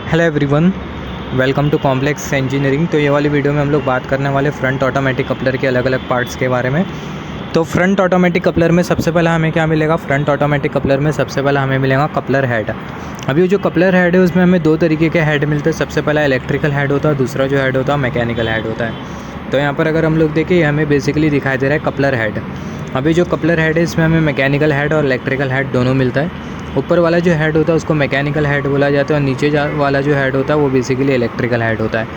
Hello everyone, welcome to complex engineering. तो ये वाली वीडियो में हम लोग बात करने वाले फ्रंट ऑटोमेटिक कपलर के अलग अलग पार्ट्स के बारे में। तो फ्रंट ऑटोमेटिक कपलर में सबसे पहला हमें क्या मिलेगा? फ्रंट ऑटोमेटिक कपलर में सबसे पहला हमें मिलेगा कपलर हेड। अभी जो कपलर हेड है उसमें हमें दो तरीके के हेड मिलते हैं। सबसे पहला इलेक्ट्रिकल हेड होता है, दूसरा जो हेड होता है मैकेनिकल हेड होता है। तो यहाँ पर अगर हम लोग देखें, ये हमें बेसिकली दिखाई दे रहा है कपलर हेड। अभी जो कपलर हेड है इसमें हमें मैकेनिकल हेड और इलेक्ट्रिकल हेड दोनों मिलता है। ऊपर वाला जो हेड होता है उसको मैकेनिकल हेड बोला जाता है और नीचे वाला जो हेड होता है वो बेसिकली इलेक्ट्रिकल हेड होता है।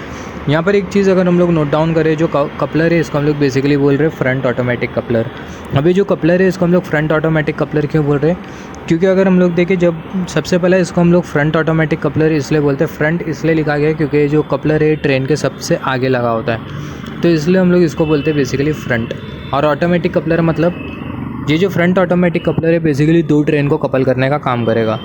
यहाँ पर एक चीज़ अगर हम लोग नोट डाउन करें, जो कपलर है इसको हम लोग बेसिकली बोल रहे हैं फ्रंट ऑटोमेटिक कपलर। अभी जो कपलर है इसको हम लोग फ्रंट ऑटोमेटिक कपलर क्यों बोल रहे हैं? क्योंकि अगर हम लोग देखें, जब सबसे पहले इसको हम लोग फ्रंट ऑटोमेटिक कपलर इसलिए बोलते हैं, फ्रंट इसलिए लिखा गया है क्योंकि जो कपलर है ट्रेन के सबसे आगे लगा होता है, तो इसलिए हम लोग इसको बोलते हैं बेसिकली फ्रंट। और ऑटोमेटिक कपलर मतलब ये जो फ्रंट ऑटोमेटिक कपलर है बेसिकली दो ट्रेन को कपल करने का काम करेगा।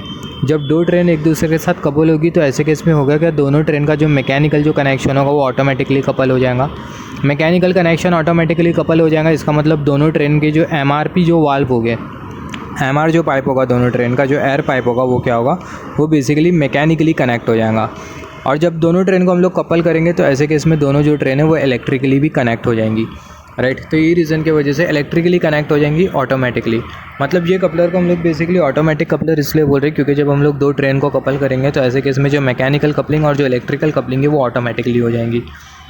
जब दो ट्रेन एक दूसरे के साथ कपल होगी तो ऐसे केस में होगा कि दोनों ट्रेन का जो मैकेनिकल जो कनेक्शन होगा वो ऑटोमेटिकली कपल हो जाएगा। मैकेनिकल कनेक्शन ऑटोमेटिकली कपल हो जाएगा, इसका मतलब दोनों ट्रेन के जो एमआरपी जो वाल्व हो गए, एमआर जो पाइप होगा दोनों ट्रेन का, जो एयर पाइप होगा वो क्या होगा, वो बेसिकली मैकेनिकली कनेक्ट हो जाएगा। और जब दोनों ट्रेन को हम लोग कपल करेंगे तो ऐसे केस में दोनों जो ट्रेन है वो इलेक्ट्रिकली भी कनेक्ट हो जाएंगी, राइट। तो ये रीज़न की वजह से इलेक्ट्रिकली कनेक्ट हो जाएंगी ऑटोमेटिकली। मतलब ये कपलर को हम लोग बेसिकली ऑटोमेटिक कपलर इसलिए बोल रहे हैं क्योंकि जब हम लोग दो ट्रेन को कपल करेंगे तो ऐसे केस में जो मैकेनिकल कपलिंग और जो इलेक्ट्रिकल कपलिंग है वो ऑटोमेटिकली हो जाएंगी।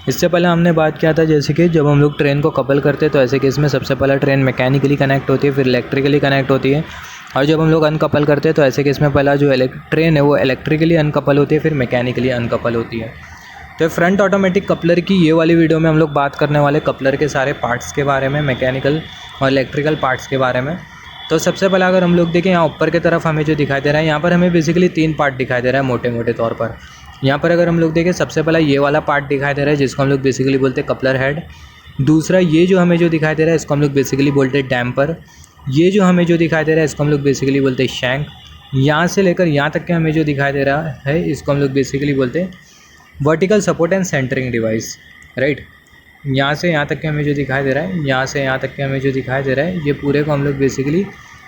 इससे पहले हमने बात किया था जैसे कि जब हम लोग ट्रेन को कपल करते हैं तो ऐसे केस में सबसे पहले ट्रेन मैकेनिकली कनेक्ट होती है, फिर इलेक्ट्रिकली कनेक्ट होती है। और जब हम लोग अनकपल करते हैं तो ऐसे केस में पहला जो ट्रेन है वो इलेक्ट्रिकली अनकपल होती है, फिर मैकेनिकली अनकपल होती है। तो फ्रंट ऑटोमेटिक कपलर की ये वाली वीडियो में हम लोग बात करने वाले कपलर के सारे पार्ट्स के बारे में, मैकेनिकल और इलेक्ट्रिकल पार्ट्स के बारे में। तो सबसे पहले अगर हम लोग देखें, यहाँ ऊपर की तरफ हमें जो दिखाई दे रहा है, यहाँ पर हमें बेसिकली तीन पार्ट दिखाई दे रहा है मोटे मोटे तौर पर। यहाँ पर अगर हम लोग देखें, सबसे पहला ये वाला पार्ट दिखाई दे रहा है जिसको हम लोग बेसिकली बोलते हैं कपलर हेड। दूसरा ये जो हमें जो दिखाई दे रहा है इसको हम लोग बेसिकली बोलते हैं डैम्पर। ये जो हमें जो दिखाई दे रहा है इसको हम लोग बेसिकली बोलते हैं शैंक। यहाँ से लेकर यहाँ तक के हमें जो दिखाई दे रहा है इसको हम लोग बेसिकली बोलते हैं vertical support and centring device, right. यहाँ से यहाँ तक के हमें जो दिखाई दे रहा है, यहाँ से यहाँ तक के हमें जो दिखाई दे रहा है, ये पूरे को हम लोग बेसिकली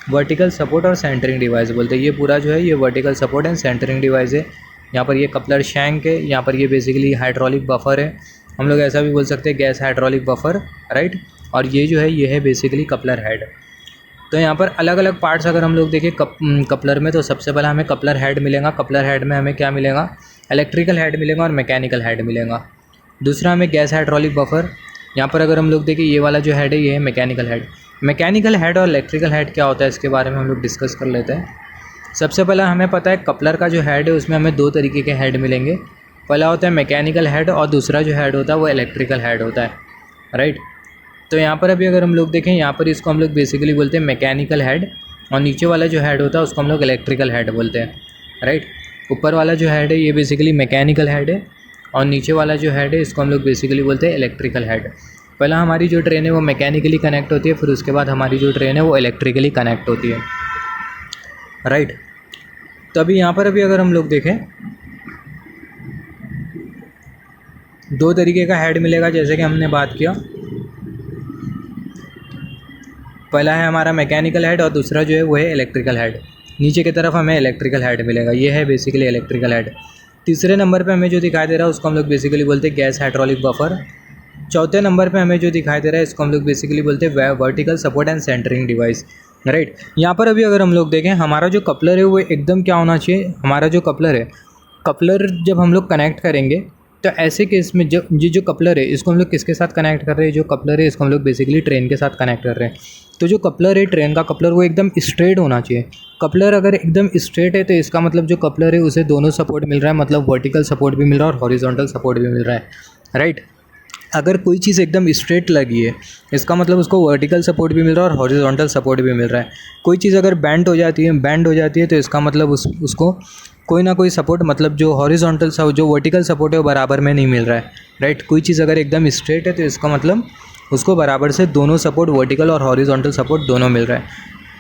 वर्टिकल सपोर्ट और सेंटरिंग डिवाइस बोलते हैं। ये पूरा जो है ये vertical support and centring device है। यहाँ पर ये कपलर शैंक है, यहाँ पर ये बेसिकली हाइड्रोलिक बफर है, हम लोग ऐसा भी बोल सकते हैं गैस हाइड्रोलिक बफर, राइट। और ये जो है ये है बेसिकली कपलर हेड। तो यहाँ पर अलग अलग पार्ट्स अगर हम लोग देखें कपलर में, तो सबसे पहले हमें कपलर हेड मिलेगा। कपलर हेड में हमें क्या मिलेगा? इलेक्ट्रिकल हेड मिलेगा और मैकेनिकल हेड मिलेगा। दूसरा हमें गैस हाइड्रोलिक बफर। यहाँ पर अगर हम लोग देखें, ये वाला जो हेड है ये है मैकेनिकल हेड। मैकेनिकल हेड और इलेक्ट्रिकल हेड क्या होता है इसके बारे में हम लोग डिस्कस कर लेते हैं। सबसे पहला हमें पता है कपलर का जो हेड है उसमें हमें दो तरीके के हेड मिलेंगे। पहला होता है मैकेनिकल हेड और दूसरा जो हेड होता है वो इलेक्ट्रिकल हेड होता है, राइट। तो यहाँ पर अभी अगर हम लोग देखें, यहाँ पर इसको हम लोग बेसिकली बोलते हैं मैकेनिकल हेड और नीचे वाला जो हेड होता है उसको हम लोग इलेक्ट्रिकल हेड बोलते हैं, राइट। ऊपर वाला जो हेड है ये बेसिकली मैकेनिकल हेड है और नीचे वाला जो हेड है इसको हम लोग बेसिकली बोलते हैं इलेक्ट्रिकल हेड। पहला हमारी जो ट्रेन है वो मैकेनिकली कनेक्ट होती है, फिर उसके बाद हमारी जो ट्रेन है वो इलेक्ट्रिकली कनेक्ट होती है, राइट। तो अभी यहाँ पर अभी अगर हम लोग देखें, दो तरीके का हेड मिलेगा जैसे कि हमने बात किया। पहला है हमारा मैकेनिकल हेड और दूसरा जो है वो है इलेक्ट्रिकल हेड। नीचे की तरफ हमें इलेक्ट्रिकल हेड मिलेगा, ये है बेसिकली इलेक्ट्रिकल हेड। तीसरे नंबर पे हमें जो दिखाई दे रहा है उसको हम लोग बेसिकली बोलते हैं गैस हाइड्रोलिक बफर। चौथे नंबर पे हमें जो दिखाई दे रहा है इसको हम लोग बेसिकली बोलते हैं vertical support and centring device, right. यहाँ पर अभी अगर हम लोग देखें, हमारा जो कपलर है वो एकदम क्या होना चाहिए, हमारा जो कपलर है, कपलर जब हम लोग कनेक्ट करेंगे तो ऐसे केस में जो कपलर है इसको हम लोग किसके साथ कनेक्ट कर रहे हैं? जो कपलर है इसको हम लोग बेसिकली ट्रेन के साथ कनेक्ट कर रहे हैं। तो जो कपलर है ट्रेन का कपलर वो एकदम स्ट्रेट होना चाहिए। कपलर अगर एकदम स्ट्रेट है तो इसका मतलब जो कपलर है उसे दोनों सपोर्ट मिल रहा है, मतलब वर्टिकल सपोर्ट भी मिल रहा है और हॉरिजॉन्टल सपोर्ट भी मिल रहा है, राइट। अगर कोई चीज़ एकदम स्ट्रेट लगी है इसका मतलब उसको वर्टिकल सपोर्ट भी मिल रहा है और हॉरिजॉन्टल सपोर्ट भी मिल रहा है। कोई चीज़ अगर बेंड हो जाती है तो इसका मतलब उसको कोई ना कोई सपोर्ट, मतलब जो हॉरिजॉन्टल जो वर्टिकल सपोर्ट है वो बराबर में नहीं मिल रहा है, राइट। कोई चीज़ अगर एकदम स्ट्रेट है तो इसका मतलब उसको बराबर से दोनों सपोर्ट, वर्टिकल और हॉरिजॉन्टल सपोर्ट दोनों मिल रहा है।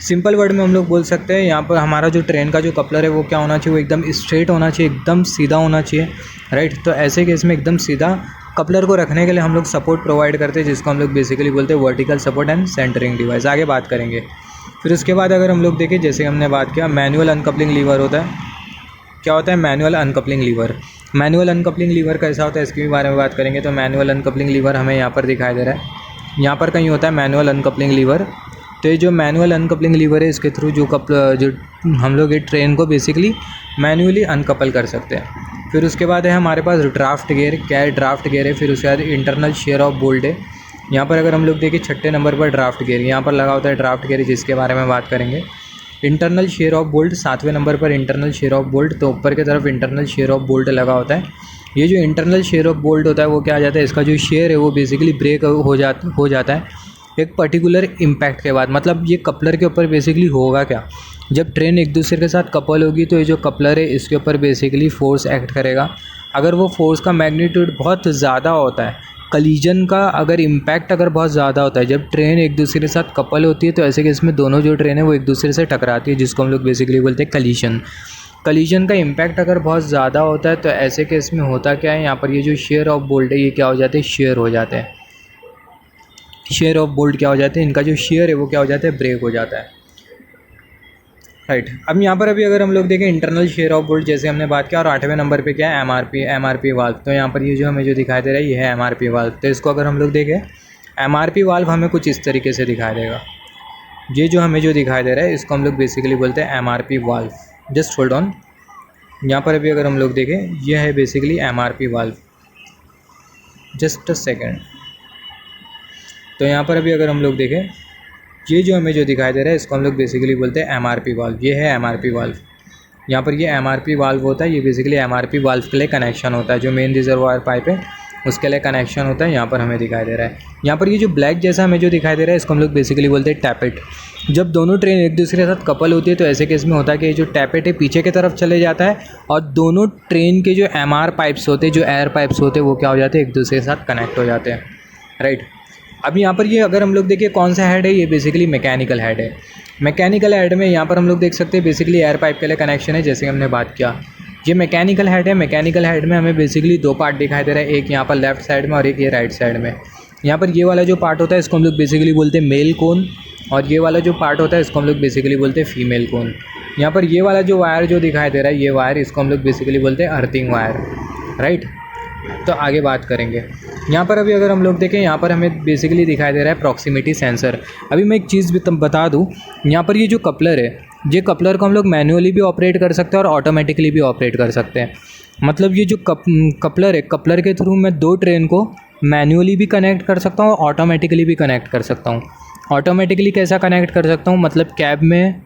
सिंपल वर्ड में हम लोग बोल सकते हैं यहाँ पर हमारा जो ट्रेन का जो कपलर है वो क्या होना चाहिए, वो एकदम स्ट्रेट होना चाहिए, एकदम सीधा होना चाहिए, राइट। तो ऐसे केस में एकदम सीधा कपलर को रखने के लिए हम लोग सपोर्ट प्रोवाइड करते हैं जिसको हम लोग बेसिकली बोलते हैं vertical support and centring device. आगे बात करेंगे। फिर उसके बाद अगर हम लोग देखें, जैसे हमने बात किया मैनुअल अनकपलिंग लीवर होता है, क्या होता है manual uncoupling liver. Manual uncoupling liver कैसा होता है इसके भी बारे में बात करेंगे। तो मैनुअल अनकपलिंग लीवर हमें यहाँ पर दिखाई दे रहा है, यहाँ पर कहीं होता है मैनुअल अनकपलिंग लीवर। तो ये जो मैनुअल अनकपलिंग लीवर है इसके थ्रू जो हम लोग ये ट्रेन को बेसिकली मैनुअली अनकपल कर सकते हैं। फिर उसके बाद है हमारे पास ड्राफ्ट गियर। क्या है ड्राफ्ट गियर है। फिर उसके बाद इंटरनल शेयर ऑफ बोल्ट है। यहाँ पर अगर हम लोग देखें 6ठे नंबर पर ड्राफ्ट गियर यहाँ पर लगा होता है ड्राफ्ट गियर, जिसके बारे में बात करेंगे। इंटरनल शेयर ऑफ बोल्ट 7वें नंबर पर इंटरनल शेयर ऑफ बोल्ट, तो ऊपर की तरफ इंटरनल शेयर ऑफ बोल्ट लगा होता है। ये जो इंटरनल शेयर ऑफ बोल्ट होता है वो क्या आ जाता है, इसका जो शेयर है वो बेसिकली ब्रेक हो जाता है एक पर्टिकुलर इम्पैक्ट के बाद। मतलब ये कपलर के ऊपर बेसिकली होगा क्या, जब ट्रेन एक दूसरे के साथ कपल होगी तो ये जो कपलर है इसके ऊपर बेसिकली फोर्स एक्ट करेगा। अगर वो फोर्स का मैग्नीट्यूड बहुत ज़्यादा होता है, कलीजन का अगर इम्पैक्ट अगर बहुत ज़्यादा होता है, जब ट्रेन एक दूसरे के साथ कपल होती है तो ऐसे केस में दोनों जो ट्रेन है वो एक दूसरे से टकराती है, जिसको हम लोग बेसिकली बोलते हैं कलीजन। कलीजन का इम्पैक्ट अगर बहुत ज़्यादा होता है तो ऐसे केस में होता क्या है, यहाँ पर ये जो शेयर ऑफ बोल्ट है ये क्या हो जाते हैं, शेयर हो जाते हैं। शेयर ऑफ बोल्ट क्या हो जाते हैं, इनका जो शेयर है वो क्या हो जाता है, ब्रेक हो जाता है। राइट। अब यहाँ पर अभी अगर हम लोग देखें इंटरनल शेयर ऑफ बोल्ट जैसे हमने बात किया, और 8वें नंबर पे क्या है, एमआरपी वाल्व। तो यहाँ पर ये जो हमें जो दिखाई दे रहा है ये है एमआरपी वाल्व। तो इसको अगर हम लोग देखें एमआरपी वाल्व हमें कुछ इस तरीके से दिखाई देगा। ये जो हमें जो दिखाई दे रहा है इसको हम लोग बेसिकली बोलते हैं MRP valve. Just hold on. यहाँ पर अभी अगर हम लोग देखें ये है basically MRP valve. Just a second. तो यहाँ पर अभी अगर हम लोग देखें ये जो हमें जो दिखाई दे रहा है इसको हम लोग बेसिकली बोलते हैं एमआरपी वाल्व। ये है एमआरपी वाल्व। यहाँ पर ये एमआरपी वाल्व होता है, ये बेसिकली एमआरपी वाल्व के लिए कनेक्शन होता है, जो मेन रिजर्वायर पाइप है उसके लिए कनेक्शन होता है। यहाँ पर हमें दिखाई दे रहा है, यहाँ पर ये जो ब्लैक जैसा हमें जो दिखाई दे रहा है इसको हम लोग बेसिकली बोलते हैं टैपेट। जब दोनों ट्रेन एक दूसरे के साथ कपल होती है तो ऐसे केस में होता है कि जो टैपेट है पीछे की तरफ चले जाता है और दोनों ट्रेन के जो एमआर पाइप्स होते हैं, जो एयर पाइप्स होते हैं, वो क्या हो जाते हैं, एक दूसरे के साथ कनेक्ट हो जाते हैं। राइट। अब यहाँ पर ये अगर हम लोग देखिए कौन सा हेड है, ये बेसिकली मैकेनिकल हेड है। मैकेनिकल हेड में यहाँ पर हम लोग देख सकते हैं बेसिकली एयर पाइप के लिए कनेक्शन है, जैसे हमने बात किया। ये मैकेनिकल हेड है। मैकेनिकल हेड में हमें बेसिकली दो पार्ट दिखाई दे रहा है, एक यहाँ पर लेफ्ट साइड में और एक ये राइट साइड में। यहाँ पर ये वाला जो पार्ट होता है इसको हम लोग बेसिकली बोलते हैं मेल कोन, और ये वाला जो पार्ट होता है इसको हम लोग बेसिकली बोलते हैं फीमेल कोन। यहाँ पर ये वाला जो वायर जो दिखाई दे रहा है, ये वायर इसको हम लोग बेसिकली बोलते हैं अर्थिंग वायर। राइट। तो आगे बात करेंगे। यहाँ पर अभी अगर हम लोग देखें यहाँ पर हमें बेसिकली दिखाई दे रहा है प्रॉक्सिमिटी सेंसर। अभी मैं एक चीज़ भी बता दूँ, यहाँ पर ये जो कपलर है, ये कपलर को हम लोग मैनुअली भी ऑपरेट कर सकते हैं और ऑटोमेटिकली भी ऑपरेट कर सकते हैं। मतलब ये जो कपलर है, कपलर के थ्रू मैं दो ट्रेन को मैनुअली भी कनेक्ट कर सकता हूँ और ऑटोमेटिकली भी कनेक्ट कर सकता हूँ। ऑटोमेटिकली कैसा कनेक्ट कर सकता हूँ, मतलब कैब में,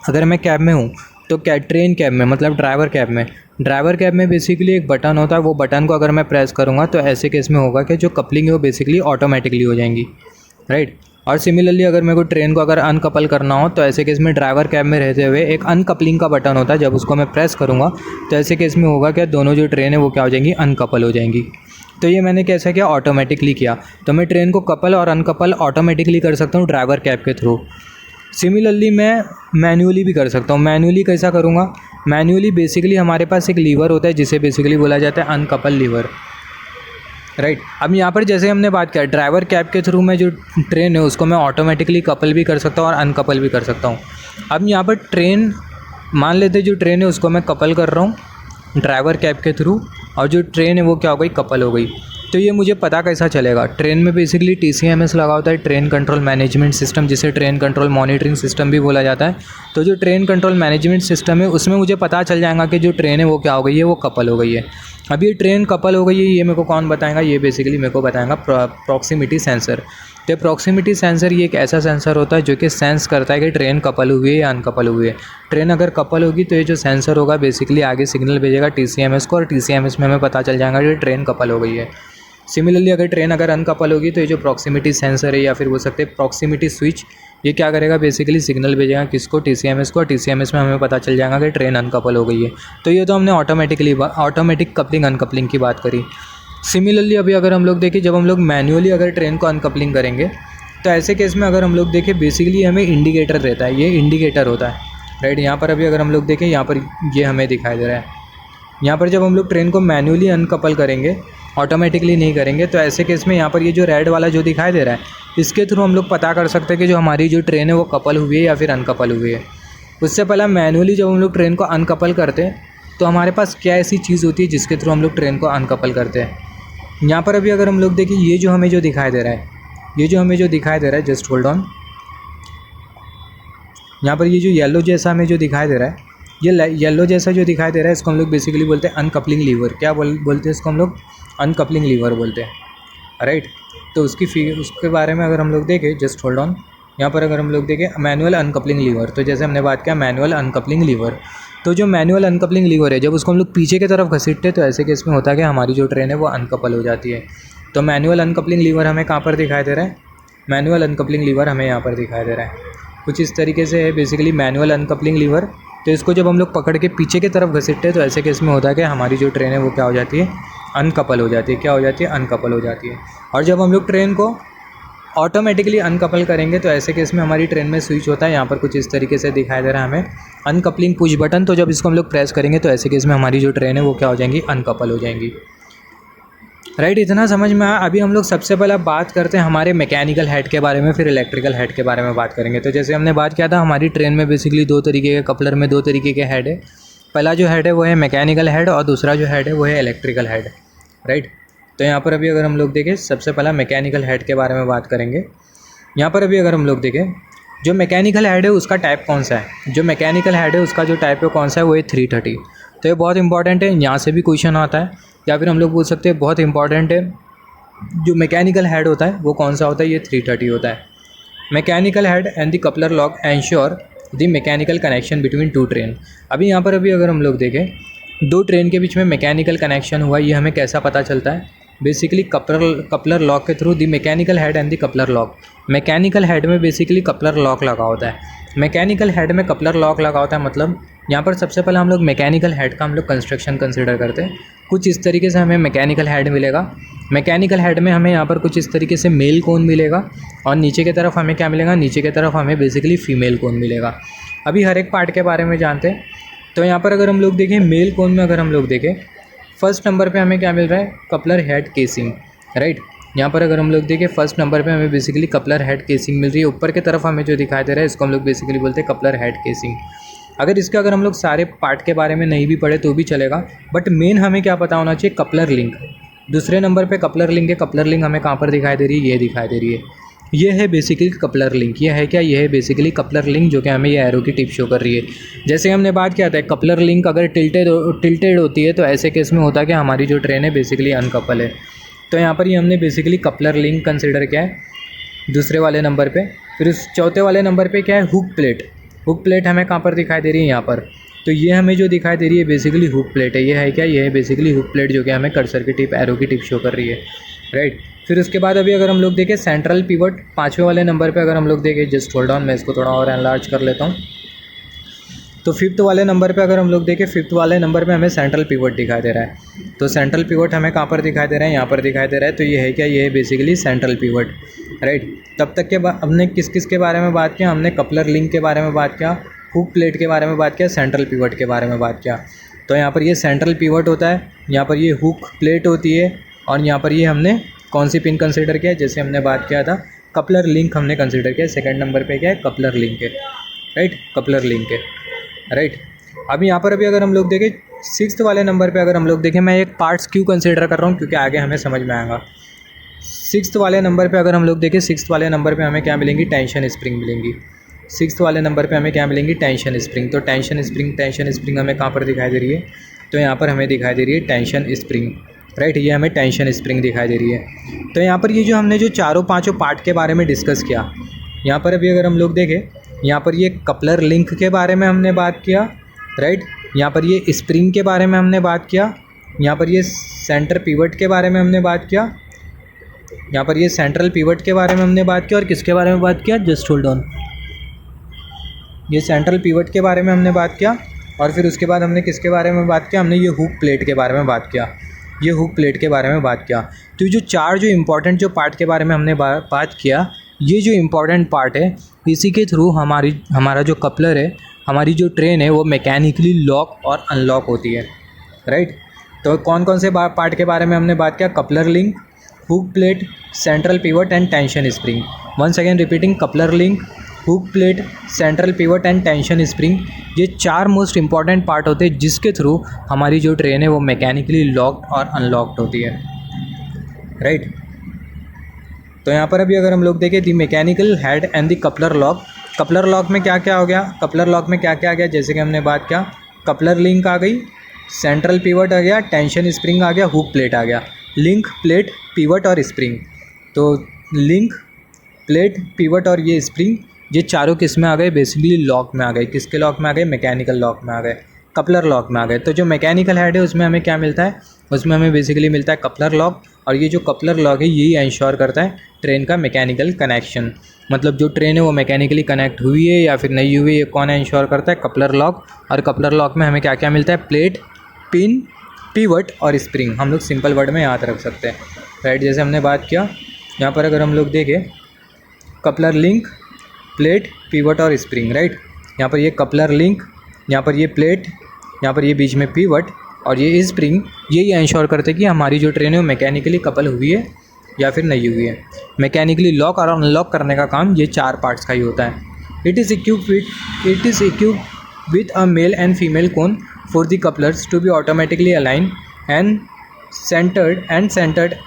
अगर मैं कैब में हूँ तो क्या ट्रेन कैब में, मतलब ड्राइवर कैब में बेसिकली एक बटन होता है, वो बटन को अगर मैं प्रेस करूँगा तो ऐसे केस में होगा कि जो कपलिंग है वो बेसिकली ऑटोमेटिकली हो जाएंगी। राइट। और सिमिलरली अगर मेरे को ट्रेन को अगर अनकपल करना हो तो ऐसे केस में ड्राइवर कैब में रहते हुए एक अनकपलिंग का बटन होता है, जब उसको मैं प्रेस करूँगा तो ऐसे केस में होगा कि दोनों जो ट्रेन है वो क्या हो जाएंगी, अनकपल हो जाएंगी। तो ये मैंने कैसा किया, ऑटोमेटिकली किया। तो मैं ट्रेन को कपल और अनकपल ऑटोमेटिकली कर सकता हूँ ड्राइवर कैब के थ्रू। सिमिलरली मैं मैन्युअली भी कर सकता हूँ। मैन्युअली कैसा करूँगा, मैन्युअली बेसिकली हमारे पास एक लीवर होता है जिसे बेसिकली बोला जाता है अनकपल लीवर। राइट। अब यहाँ पर जैसे हमने बात किया ड्राइवर कैब के थ्रू में जो ट्रेन है उसको मैं ऑटोमेटिकली कपल भी कर सकता हूँ और अनकपल भी कर सकता हूँ। अब यहाँ पर ट्रेन, मान लेते जो ट्रेन है उसको मैं कपल कर रहा हूँ ड्राइवर कैब के थ्रू, और जो ट्रेन है वो क्या हो गई, कपल हो गई। तो ये मुझे पता कैसा चलेगा, ट्रेन में बेसिकली TCMS लगा होता है, ट्रेन कंट्रोल मैनेजमेंट सिस्टम, जिसे ट्रेन कंट्रोल मॉनिटरिंग सिस्टम भी बोला जाता है। तो जो ट्रेन कंट्रोल मैनेजमेंट सिस्टम है उसमें मुझे पता चल जाएगा कि जो ट्रेन है वो क्या हो गई है, वो कपल हो गई है। अब ये ट्रेन कपल हो गई है, ये मेरे को कौन बताएगा, ये बेसिकली मेरे को बताएगा प्रॉक्सिमिटी सेंसर। तो प्रॉक्सिमिटी सेंसर ये एक ऐसा सेंसर होता है जो कि सेंस करता है कि ट्रेन कपल हुई है या अनकपल हुई है। ट्रेन अगर कपल होगी तो ये जो सेंसर होगा बेसिकली आगे सिग्नल भेजेगा TCMS को, और TCMS में हमें पता चल जाएगा कि ट्रेन कपल हो गई है। सिमिलरली अगर ट्रेन अगर अनकपल होगी तो ये जो प्रॉक्सिमिटी सेंसर है या फिर बोल सकते हैं प्रॉक्सिमिटी स्विच, ये क्या करेगा, बेसिकली सिग्नल भेजेगा किसको, TCMS को, और TCMS में हमें पता चल जाएगा कि ट्रेन अनकपल हो गई है। तो ये तो हमने ऑटोमेटिक कपलिंग अनकपलिंग की बात करी। सिमिलरली अभी अगर हम लोग देखें, जब हम लोग मैन्युअली अगर ट्रेन को अनकपलिंग करेंगे तो ऐसे केस में अगर हम लोग देखें बेसिकली हमें इंडिकेटर रहता है, ये इंडिकेटर होता है। राइट। यहाँ पर अभी अगर हम लोग देखें, यहाँ पर ये हमें दिखाई दे रहा है। यहाँ पर जब हम लोग ट्रेन को मैन्युअली अनकपल करेंगे, ऑटोमेटिकली नहीं करेंगे, तो ऐसे केस में यहाँ पर ये जो रेड वाला जो दिखाई दे रहा है इसके थ्रू हम लोग पता कर सकते हैं कि जो हमारी जो ट्रेन है वो कपल हुई है या फिर अनकपल हुई है। उससे पहले मैन्युअली जब हम लोग ट्रेन को अनकपल करते हैं तो हमारे पास क्या ऐसी चीज़ होती है जिसके थ्रू हम लोग ट्रेन को अनकपल करते हैं। यहाँ पर अभी अगर हम लोग देखें, ये जो हमें जो दिखाई दे रहा है, ये जो हमें जो दिखाई दे रहा है, जस्ट होल्ड ऑन, यहाँ पर ये जो येलो जैसा हमें जो दिखाई दे रहा है, ये येलो जैसा जो दिखाई दे रहा है, इसको हम लोग बेसिकली बोलते हैं अनकपलिंग लीवर। क्या बोलते हैं इसको हम लोग? अनकपलिंग लीवर बोलते हैं, राइट। तो उसके बारे में अगर हम लोग देखें, जस्ट होल्ड ऑन, यहाँ पर अगर हम लोग देखें मैनुअल अनकपलिंग लीवर, तो जैसे हमने बात किया मैनुअल अनकपलिंग लीवर, तो जो मैनुअल अनकपलिंग लीवर है, जब उसको हम लोग पीछे की तरफ घसीटते हैं तो ऐसे केस में होता है कि हमारी जो ट्रेन है वो अनकपल हो जाती है। तो मैनुअल अनकपलिंग लीवर हमें कहाँ पर दिखाई दे रहा है? मैनुअल अनकपलिंग लीवर हमें यहाँ पर दिखाई दे रहा है, कुछ इस तरीके से है बेसिकली मैनुअल अनकपलिंग लीवर। तो इसको जब हम लोग पकड़ के पीछे की तरफ घसीटते हैं तो ऐसे केस में होता है कि हमारी जो ट्रेन है वो क्या हो जाती है? अनकपल हो जाती है। क्या हो जाती है? अनकपल हो जाती है। और जब हम लोग ट्रेन को ऑटोमेटिकली अनकपल करेंगे तो ऐसे केस में हमारी ट्रेन में स्विच होता है, यहाँ पर कुछ इस तरीके से दिखाई दे रहा है हमें अनकपलिंग पुश बटन। तो जब इसको हम लोग प्रेस करेंगे तो ऐसे केस में हमारी जो ट्रेन है वो क्या हो जाएंगी? अनकपल हो जाएंगी, राइट। इतना समझ में आया। अभी हम लोग सबसे पहले बात करते हैं हमारे मैकेनिकल हेड के बारे में, फिर इलेक्ट्रिकल हेड के बारे में बात करेंगे। तो जैसे हमने बात किया था, हमारी ट्रेन में बेसिकली दो तरीके के कपलर में दो तरीके के हेड है। पहला जो हेड है वो है मैकेनिकल हेड और दूसरा जो हेड है वो है इलेक्ट्रिकल हेड, राइट। तो यहाँ पर अभी अगर हम लोग देखें, सबसे पहला मैकेनिकल हेड के बारे में बात करेंगे। यहाँ पर अभी अगर हम लोग देखें, जो मैकेनिकल हेड है उसका टाइप कौन सा है? जो मैकेनिकल हेड है उसका जो टाइप है कौन सा है? वो है 330। तो ये बहुत इंपॉर्टेंट है, यहाँ से भी क्वेश्चन आता है, या फिर हम लोग पूछ सकते हैं बहुत इंपॉर्टेंट है, जो मैकेनिकल हेड होता है वो कौन सा होता है? ये 330 होता है। Mechanical head and the coupler lock ensure the mechanical connection between two train. अभी यहाँ पर अभी अगर हम लोग देखें, दो ट्रेन के बीच में मैकेनिकल कनेक्शन हुआ, ये हमें कैसा पता चलता है? बेसिकली कपलर लॉक के through. The mechanical head and the coupler lock. Mechanical head में बेसिकली कपलर लॉक लगा होता है, मैकेनिकल हेड में कपलर लॉक लगा होता है। मतलब यहाँ पर सबसे पहले हम लोग मैकेनिकल हेड का हम लोग कंस्ट्रक्शन कंसिडर करते हैं। कुछ इस तरीके से हमें मैकेनिकल हेड मिलेगा। मैकेनिकल हेड में हमें यहाँ पर कुछ इस तरीके से मेल कोन मिलेगा और नीचे की तरफ हमें क्या मिलेगा? नीचे की तरफ हमें बेसिकली फीमेल कोन मिलेगा। अभी हर एक पार्ट के बारे में जानते हैं। तो यहाँ पर अगर हम लोग देखें, मेल कोन में अगर हम लोग देखें, फर्स्ट नंबर पे हमें क्या मिल रहा है? Coupler head casing, right. यहाँ पर अगर हम लोग देखें, फर्स्ट नंबर पे हमें बेसिकली कपलर हेड केसिंग मिल रही है। ऊपर की तरफ हमें जो दिखाई दे रहा है इसको हम लोग बेसिकली बोलते हैं कपलर हेड केसिंग। अगर हम लोग सारे पार्ट के बारे में नहीं भी पढ़े तो भी चलेगा, बट मेन हमें क्या पता होना चाहिए? Coupler link. दूसरे नंबर पे कपलर लिंक है। कपलर लिंक हमें कहाँ पर दिखाई दे रही है? ये दिखाई दे रही है, ये है बेसिकली कपलर लिंक। ये है क्या? ये है बेसिकली कपलर लिंक, जो कि हमें ये एरो की टिप शो कर रही है। जैसे हमने बात किया था, कपलर लिंक अगर टिल्टेड होती है तो ऐसे केस में होता है कि हमारी जो ट्रेन है बेसिकली अनकपल है। तो यहाँ पर ये हमने बेसिकली कपलर लिंक कंसिडर किया है दूसरे वाले नंबर पे। फिर उस चौथे वाले नंबर पे क्या है? Hook plate. हुक प्लेट हमें कहाँ पर दिखाई दे रही है? यहाँ पर। तो ये हमें जो दिखाई दे रही है बेसिकली हुक प्लेट है। ये है क्या? ये है बेसिकली हुक प्लेट, जो कि हमें कर्सर की टिप, एरो की टिप शो कर रही है, राइट। फिर उसके बाद अभी अगर हम लोग देखें सेंट्रल पिवट, पाँचवें वाले नंबर पे अगर हम लोग देखें, जस्ट होल्ड ऑन, मैं इसको थोड़ा और एनलार्ज कर लेता हूँ। तो फिफ्थ वाले नंबर पे अगर हम लोग देखें, फिफ्थ वाले नंबर पे हमें सेंट्रल पिवट दिखाई दे रहा है। तो सेंट्रल पिवट हमें कहाँ पर दिखाई दे रहा है? यहाँ पर दिखाई दे रहा है। तो ये है क्या? ये है बेसिकली सेंट्रल पिवट, राइट। तब तक के हमने किस किस के बारे में बात किया? हमने कपलर लिंक के बारे में बात किया, हुक प्लेट के बारे में बात किया, सेंट्रल पिवट के बारे में बात किया। तो यहाँ पर ये सेंट्रल पिवट होता है, यहाँ पर ये हुक प्लेट होती है, और यहाँ पर ये हमने कौन सी पिन कंसिडर किया? जैसे हमने बात किया था कपलर लिंक हमने कंसिडर किया। सेकंड नंबर पे क्या है? कपलर लिंक है, राइट। कपलर लिंक है, राइट। अभी यहाँ पर अभी अगर हम लोग देखें, सिक्स्थ वाले नंबर पे अगर हम लोग देखें, मैं एक पार्ट्स क्यों कंसिडर कर रहा हूँ क्योंकि आगे हमें समझ में आएगा। सिक्स्थ वाले नंबर पे अगर हम लोग देखें, सिक्स्थ वाले नंबर पे हमें क्या मिलेंगी? टेंशन स्प्रिंग मिलेंगी। सिक्स्थ वाले नंबर पे हमें क्या मिलेंगी? Tension spring. तो टेंशन स्प्रिंग हमें कहाँ पर दिखाई दे रही है? तो यहाँ पर हमें दिखाई दे रही है टेंशन स्प्रिंग, राइट। ये हमें टेंशन स्प्रिंग दिखाई दे रही है। तो यहाँ पर ये जो हमने जो चारों पांचों पार्ट के बारे में डिस्कस किया, यहाँ पर अभी अगर हम लोग देखें, यहाँ पर ये कपलर लिंक के बारे में हमने बात किया, राइट। यहाँ पर ये स्प्रिंग के बारे में हमने बात किया, यहाँ पर ये सेंटर पिवट के बारे में हमने बात किया, यहाँ पर ये सेंट्रल पिवट के बारे में हमने बात किया, और किसके बारे में बात किया? जस्ट होल्ड ऑन, ये सेंट्रल पिवट के बारे में हमने बात किया। और फिर उसके बाद हमने किसके बारे में बात किया? हमने ये हुक प्लेट के बारे में बात किया, ये हुक प्लेट के बारे में बात किया। तो ये जो चार जो इम्पोर्टेंट जो पार्ट के बारे में हमने बात किया, ये जो इम्पोर्टेंट पार्ट है, इसी के थ्रू हमारा जो कपलर है, हमारी जो ट्रेन है, वो मैकेनिकली लॉक और अनलॉक होती है, राइट। तो कौन कौन से पार्ट के बारे में हमने बात किया? Coupler link, hook plate, central pivot and tension spring. Once again repeating, coupler link, hook plate, central pivot and tension spring, ये 4 मोस्ट इंपॉर्टेंट पार्ट होते हैं जिसके थ्रू हमारी जो ट्रेन है वो मैकेनिकली लॉक्ड और अनलॉक्ड होती है, राइट। तो यहाँ पर अभी अगर हम लोग देखें the mechanical head and the coupler lock, coupler lock में क्या क्या हो गया, कपलर लॉक में क्या क्या आ गया, जैसे कि हमने बात किया कपलर लिंक आ गई, सेंट्रल पिवट आ गया, टेंशन स्प्रिंग आ गया, हुक प्लेट आ गया। लिंक, प्लेट, पिवट और स्प्रिंग, तो लिंक, प्लेट, पिवट और ये स्प्रिंग, ये चारों किस में आ गए, बेसिकली लॉक में आ गए। किसके लॉक में आ गए, मैकेनिकल लॉक में आ गए, कपलर लॉक में आ गए। तो जो मैकेनिकल हेड है उसमें हमें क्या मिलता है, उसमें हमें बेसिकली मिलता है कपलर लॉक, और ये जो कपलर लॉक है यही इंश्योर करता है ट्रेन का मैकेनिकल कनेक्शन। मतलब जो ट्रेन है वो मैकेनिकली कनेक्ट हुई है या फिर नहीं हुई है, ये कौन इंश्योर करता है, कपलर लॉक। और कपलर लॉक में हमें क्या क्या मिलता है, प्लेट, पिन, पिवट और स्प्रिंग। हम लोग सिंपल वर्ड में याद रख सकते हैं, राइट। जैसे हमने बात किया यहाँ पर अगर हम लोग देखें कपलर लिंक, प्लेट, पिवट और स्प्रिंग, राइट। यहाँ पर ये कपलर लिंक, यहाँ पर ये प्लेट, यहाँ पर ये बीच में पिवट और ये स्प्रिंग, यही इंश्योर करते हैं कि हमारी जो ट्रेन है वो मैकेनिकली कपल हुई है या फिर नहीं हुई है। मैकेनिकली लॉक और अनलॉक करने का काम ये 4 पार्ट्स का ही होता है। It is equipped with a male and female cone for the couplers to be automatically align and centered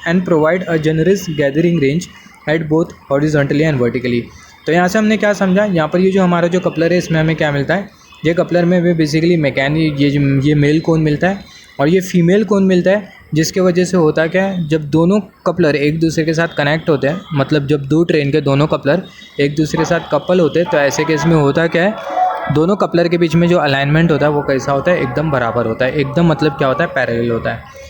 and provide a generous gathering range at both horizontally and vertically। तो यहाँ से हमने क्या समझा, यहाँ पर ये जो हमारा जो कपलर है इसमें हमें क्या मिलता है, ये कपलर में हमें बेसिकली ये मेल कोन मिलता है और ये फीमेल कोन मिलता है, जिसके वजह से होता क्या है, जब दोनों कपलर एक दूसरे के साथ कनेक्ट होते हैं, मतलब जब दो ट्रेन के दोनों कपलर एक दूसरे के साथ कपल होते हैं, तो ऐसे केस में होता क्या है, दोनों कपलर के बीच में जो अलाइनमेंट होता है वो कैसा होता है, एकदम बराबर होता है। एकदम मतलब क्या होता है, पैरेलल होता है।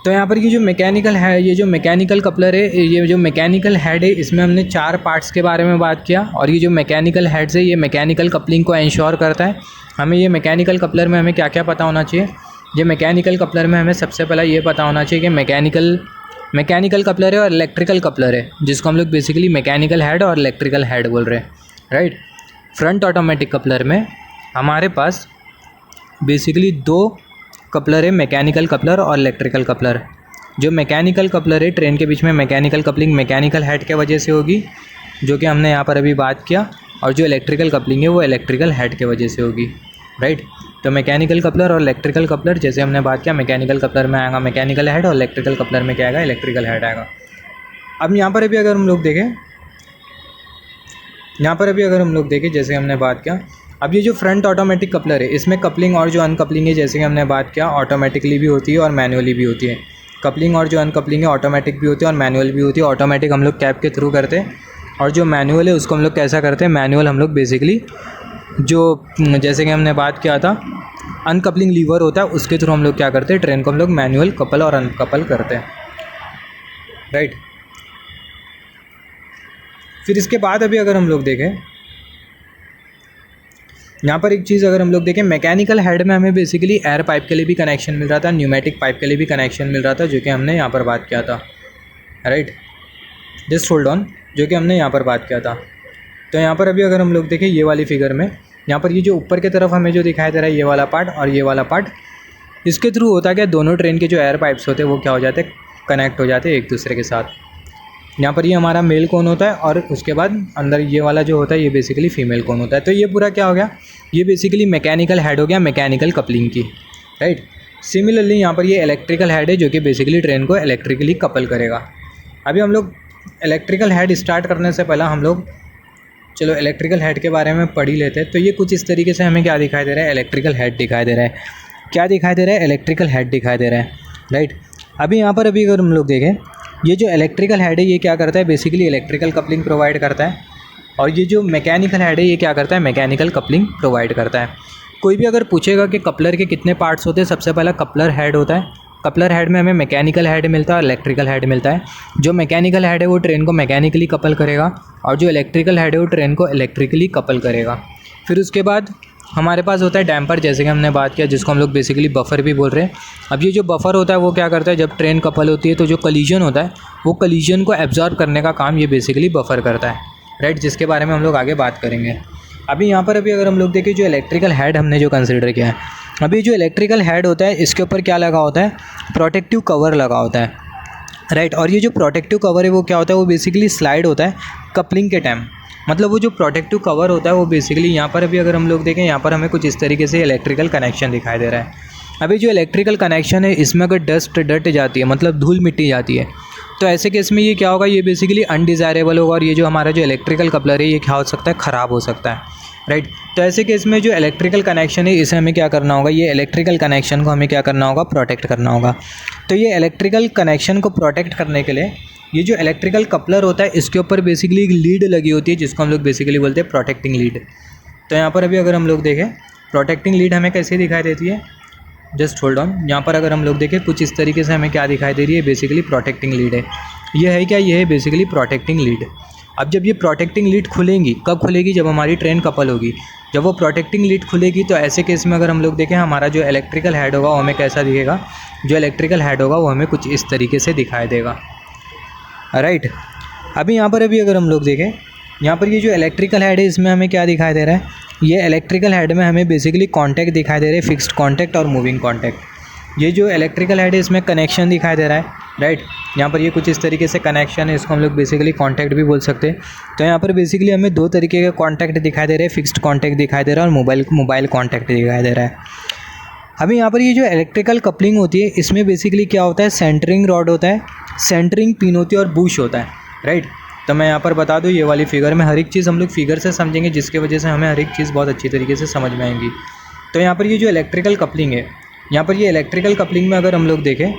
तो यहाँ पर ये जो मैकेनिकल है, ये जो मैकेनिकल कपलर है, ये जो मैकेनिकल हेड है, इसमें हमने 4 पार्ट्स के बारे में बात किया। और ये जो मैकेनिकल हेड्स है ये मैकेनिकल कपलिंग को इंश्योर करता है। हमें ये मैकेनिकल कपलर में हमें क्या क्या पता होना चाहिए, ये मैकेनिकल कपलर में हमें सबसे पहला ये पता होना चाहिए कि मैकेनिकल कपलर है और इलेक्ट्रिकल कपलर है, जिसको हम लोग बेसिकली मैकेनिकल हेड और इलेक्ट्रिकल हेड बोल रहे हैं, राइट। फ्रंट ऑटोमेटिक कपलर में हमारे पास बेसिकली 2 कपलर है, मैकेनिकल कपलर और इलेक्ट्रिकल कपलर। जो मैकेनिकल कपलर है, ट्रेन के बीच में मैकेनिकल कपलिंग मैकेनिकल हेड के वजह से होगी, जो कि हमने यहाँ पर अभी बात किया। और जो इलेक्ट्रिकल कपलिंग है वो इलेक्ट्रिकल हेड के वजह से होगी, राइट। तो मैकेनिकल कपलर और इलेक्ट्रिकल कपलर, जैसे हमने बात किया, मैकेनिकल कपलर में आएगा मैकेनिकल हेड और इलेक्ट्रिकल कपलर में क्या आएगा, इलेक्ट्रिकल हेड आएगा। अब यहाँ पर अभी अगर हम लोग देखें, जैसे हमने बात किया, अब ये जो फ्रंट ऑटोमेटिक कपलर है इसमें कपलिंग और जो अनकपलिंग है, जैसे कि हमने बात किया, ऑटोमेटिकली भी होती है और मैनुअली भी होती है। कपलिंग और जो अनकपलिंग है ऑटोमेटिक भी होती है और मैनुअल भी होती है। ऑटोमेटिक हम लोग कैप के थ्रू करते हैं और जो मैनुअल है उसको हम लोग कैसा करते हैं, मैनुअल हम लोग बेसिकली जो जैसे कि हमने बात किया था अनकपलिंग लीवर होता है उसके थ्रू हम लोग क्या करते हैं, ट्रेन को हम लोग मैनुअल कपल और अनकपल करते हैं, राइट। फिर इसके बाद अभी अगर हम लोग देखें, यहाँ पर एक चीज़ अगर हम लोग देखें, मैकेनिकल हेड में हमें बेसिकली एयर पाइप के लिए भी कनेक्शन मिल रहा था, न्यूमेटिक पाइप के लिए भी कनेक्शन मिल रहा था, जो कि हमने यहाँ पर बात किया था, राइट। जस्ट होल्ड ऑन, जो कि हमने यहाँ पर बात किया था। तो यहाँ पर अभी अगर हम लोग देखें ये वाली फिगर में, यहाँ पर ये जो ऊपर की तरफ हमें जो दिखाई दे रहा है ये वाला पार्ट और ये वाला पार्ट, इसके थ्रू होता क्या, दोनों ट्रेन के जो एयर पाइप्स होते हैं वो क्या हो जाते हैं, कनेक्ट हो जाते हैं एक दूसरे के साथ। यहाँ पर ये हमारा मेल कोन होता है और उसके बाद अंदर ये वाला जो होता है ये बेसिकली फीमेल कोन होता है। तो ये पूरा क्या हो गया, ये बेसिकली मैकेनिकल हेड हो गया मैकेनिकल कपलिंग की, राइट। सिमिलरली यहाँ पर ये इलेक्ट्रिकल हेड है जो कि बेसिकली ट्रेन को इलेक्ट्रिकली कपल करेगा। अभी हम लोग इलेक्ट्रिकल हेड स्टार्ट करने से पहले हम लोग चलो इलेक्ट्रिकल हेड के बारे में पढ़ ही लेते हैं। तो ये कुछ इस तरीके से हमें क्या दिखाई दे रहा है, इलेक्ट्रिकल हेड दिखाई दे रहा है। क्या दिखाई दे रहा है, इलेक्ट्रिकल हेड दिखाई दे रहा है, राइट। अभी यहाँ पर अभी अगर हम लोग देखें, ये जो इलेक्ट्रिकल हेड है ये क्या करता है, बेसिकली इलेक्ट्रिकल कपलिंग प्रोवाइड करता है। और ये जो मैकेनिकल हेड है ये क्या करता है, मैकेनिकल कपलिंग प्रोवाइड करता है। कोई भी अगर पूछेगा कि कपलर के कितने पार्ट्स होते हैं, सबसे पहला कपलर हेड होता है। कपलर हेड में हमें मैकेनिकल हेड मिलता है और इलेक्ट्रिकल हेड मिलता है। जो मैकेनिकल हेड है वो ट्रेन को मैकेनिकली कपल करेगा और जो इलेक्ट्रिकल हेड है वो ट्रेन को इलेक्ट्रिकली कपल करेगा। फिर उसके बाद हमारे पास होता है डैम्पर, जैसे कि हमने बात किया, जिसको हम लोग बेसिकली बफर भी बोल रहे हैं। अब ये जो बफर होता है वो क्या करता है, जब ट्रेन कपल होती है तो जो कलीजन होता है वो कलीजन को एब्जॉर्ब करने का काम ये बेसिकली बफर करता है, राइट, जिसके बारे में हम लोग आगे बात करेंगे। अभी यहाँ पर अभी अगर हम लोग देखें, जो इलेक्ट्रिकल हेड हमने जो कंसिडर किया है, अभी जो इलेक्ट्रिकल हेड होता है इसके ऊपर क्या लगा होता है, प्रोटेक्टिव कवर लगा होता है, राइट। और ये जो प्रोटेक्टिव कवर है वो क्या होता है, वो बेसिकली स्लाइड होता है कपलिंग के टाइम। मतलब वो जो प्रोटेक्टिव कवर होता है वो बेसिकली यहाँ पर अभी अगर हम लोग देखें, यहाँ पर हमें कुछ इस तरीके से इलेक्ट्रिकल कनेक्शन दिखाई दे रहा है। अभी जो इलेक्ट्रिकल कनेक्शन है इसमें अगर डस्ट डट जाती है, मतलब धूल मिट्टी जाती है, तो ऐसे केस में ये क्या होगा, ये बेसिकली अनडिज़ायरेबल होगा और ये जो हमारा जो इलेक्ट्रिकल कपलर है ये क्या हो सकता है, ख़राब हो सकता है, राइट। तो ऐसे केस में जो इलेक्ट्रिकल कनेक्शन है इसे हमें क्या करना होगा, ये इलेक्ट्रिकल कनेक्शन को हमें क्या करना होगा, प्रोटेक्ट करना होगा। तो ये इलेक्ट्रिकल कनेक्शन को प्रोटेक्ट करने के लिए ये जो इलेक्ट्रिकल कपलर होता है इसके ऊपर बेसिकली एक लीड लगी होती है जिसको हम लोग बेसिकली बोलते हैं प्रोटेक्टिंग लीड। तो यहाँ पर अभी अगर हम लोग देखें प्रोटेक्टिंग लीड हमें कैसे दिखाई देती है, जस्ट होल्ड ऑन। यहाँ पर अगर हम लोग देखें कुछ इस तरीके से हमें क्या दिखाई दे रही है, बेसिकली प्रोटेक्टिंग लीड है। ये है क्या, ये है बेसिकली प्रोटेक्टिंग लीड। अब जब ये प्रोटेक्टिंग लीड खुलेंगी, कब खुलेगी, जब हमारी ट्रेन कपल होगी। जब वो प्रोटेक्टिंग लीड खुलेगी तो ऐसे केस में अगर हम लोग देखें हमारा जो इलेक्ट्रिकल हेड होगा वो हमें कैसा दिखेगा, जो इलेक्ट्रिकल हेड होगा वो हमें कुछ इस तरीके से दिखाई देगा, राइट। अभी यहाँ पर अभी अगर हम लोग देखें, यहाँ पर ये जो इलेक्ट्रिकल हेड है इसमें हमें क्या दिखाई दे रहा है, ये इलेक्ट्रिकल हेड में हमें बेसिकली कॉन्टैक्ट दिखाई दे रहे हैं, फिक्स्ड कॉन्टैक्ट और मूविंग कॉन्टैक्ट। ये जो इलेक्ट्रिकल हेड है इसमें कनेक्शन दिखाई दे रहा है, राइट। यहाँ पर ये कुछ इस तरीके से कनेक्शन है, इसको हम लोग बेसिकली कॉन्टैक्ट भी बोल सकते हैं। तो यहाँ पर बेसिकली हमें दो तरीके के कॉन्टैक्ट दिखाई दे रहे हैं, फिक्स्ड कॉन्टैक्ट दिखाई दे रहा है और मोबाइल कॉन्टैक्ट दिखाई दे रहा है। अभी यहाँ पर ये जो इलेक्ट्रिकल कपलिंग होती है इसमें बेसिकली क्या होता है, सेंटरिंग रॉड होता है, सेंटरिंग पिन होती है और बुश होता है, राइट। तो मैं यहाँ पर बता दूँ ये वाली फिगर में हर एक चीज़ हम लोग फिगर से समझेंगे जिसके वजह से हमें हर एक चीज़ बहुत अच्छी तरीके से समझ में आएंगी। तो यहाँ पर ये जो इलेक्ट्रिकल कपलिंग है, यहाँ पर ये इलेक्ट्रिकल कपलिंग में अगर हम लोग देखें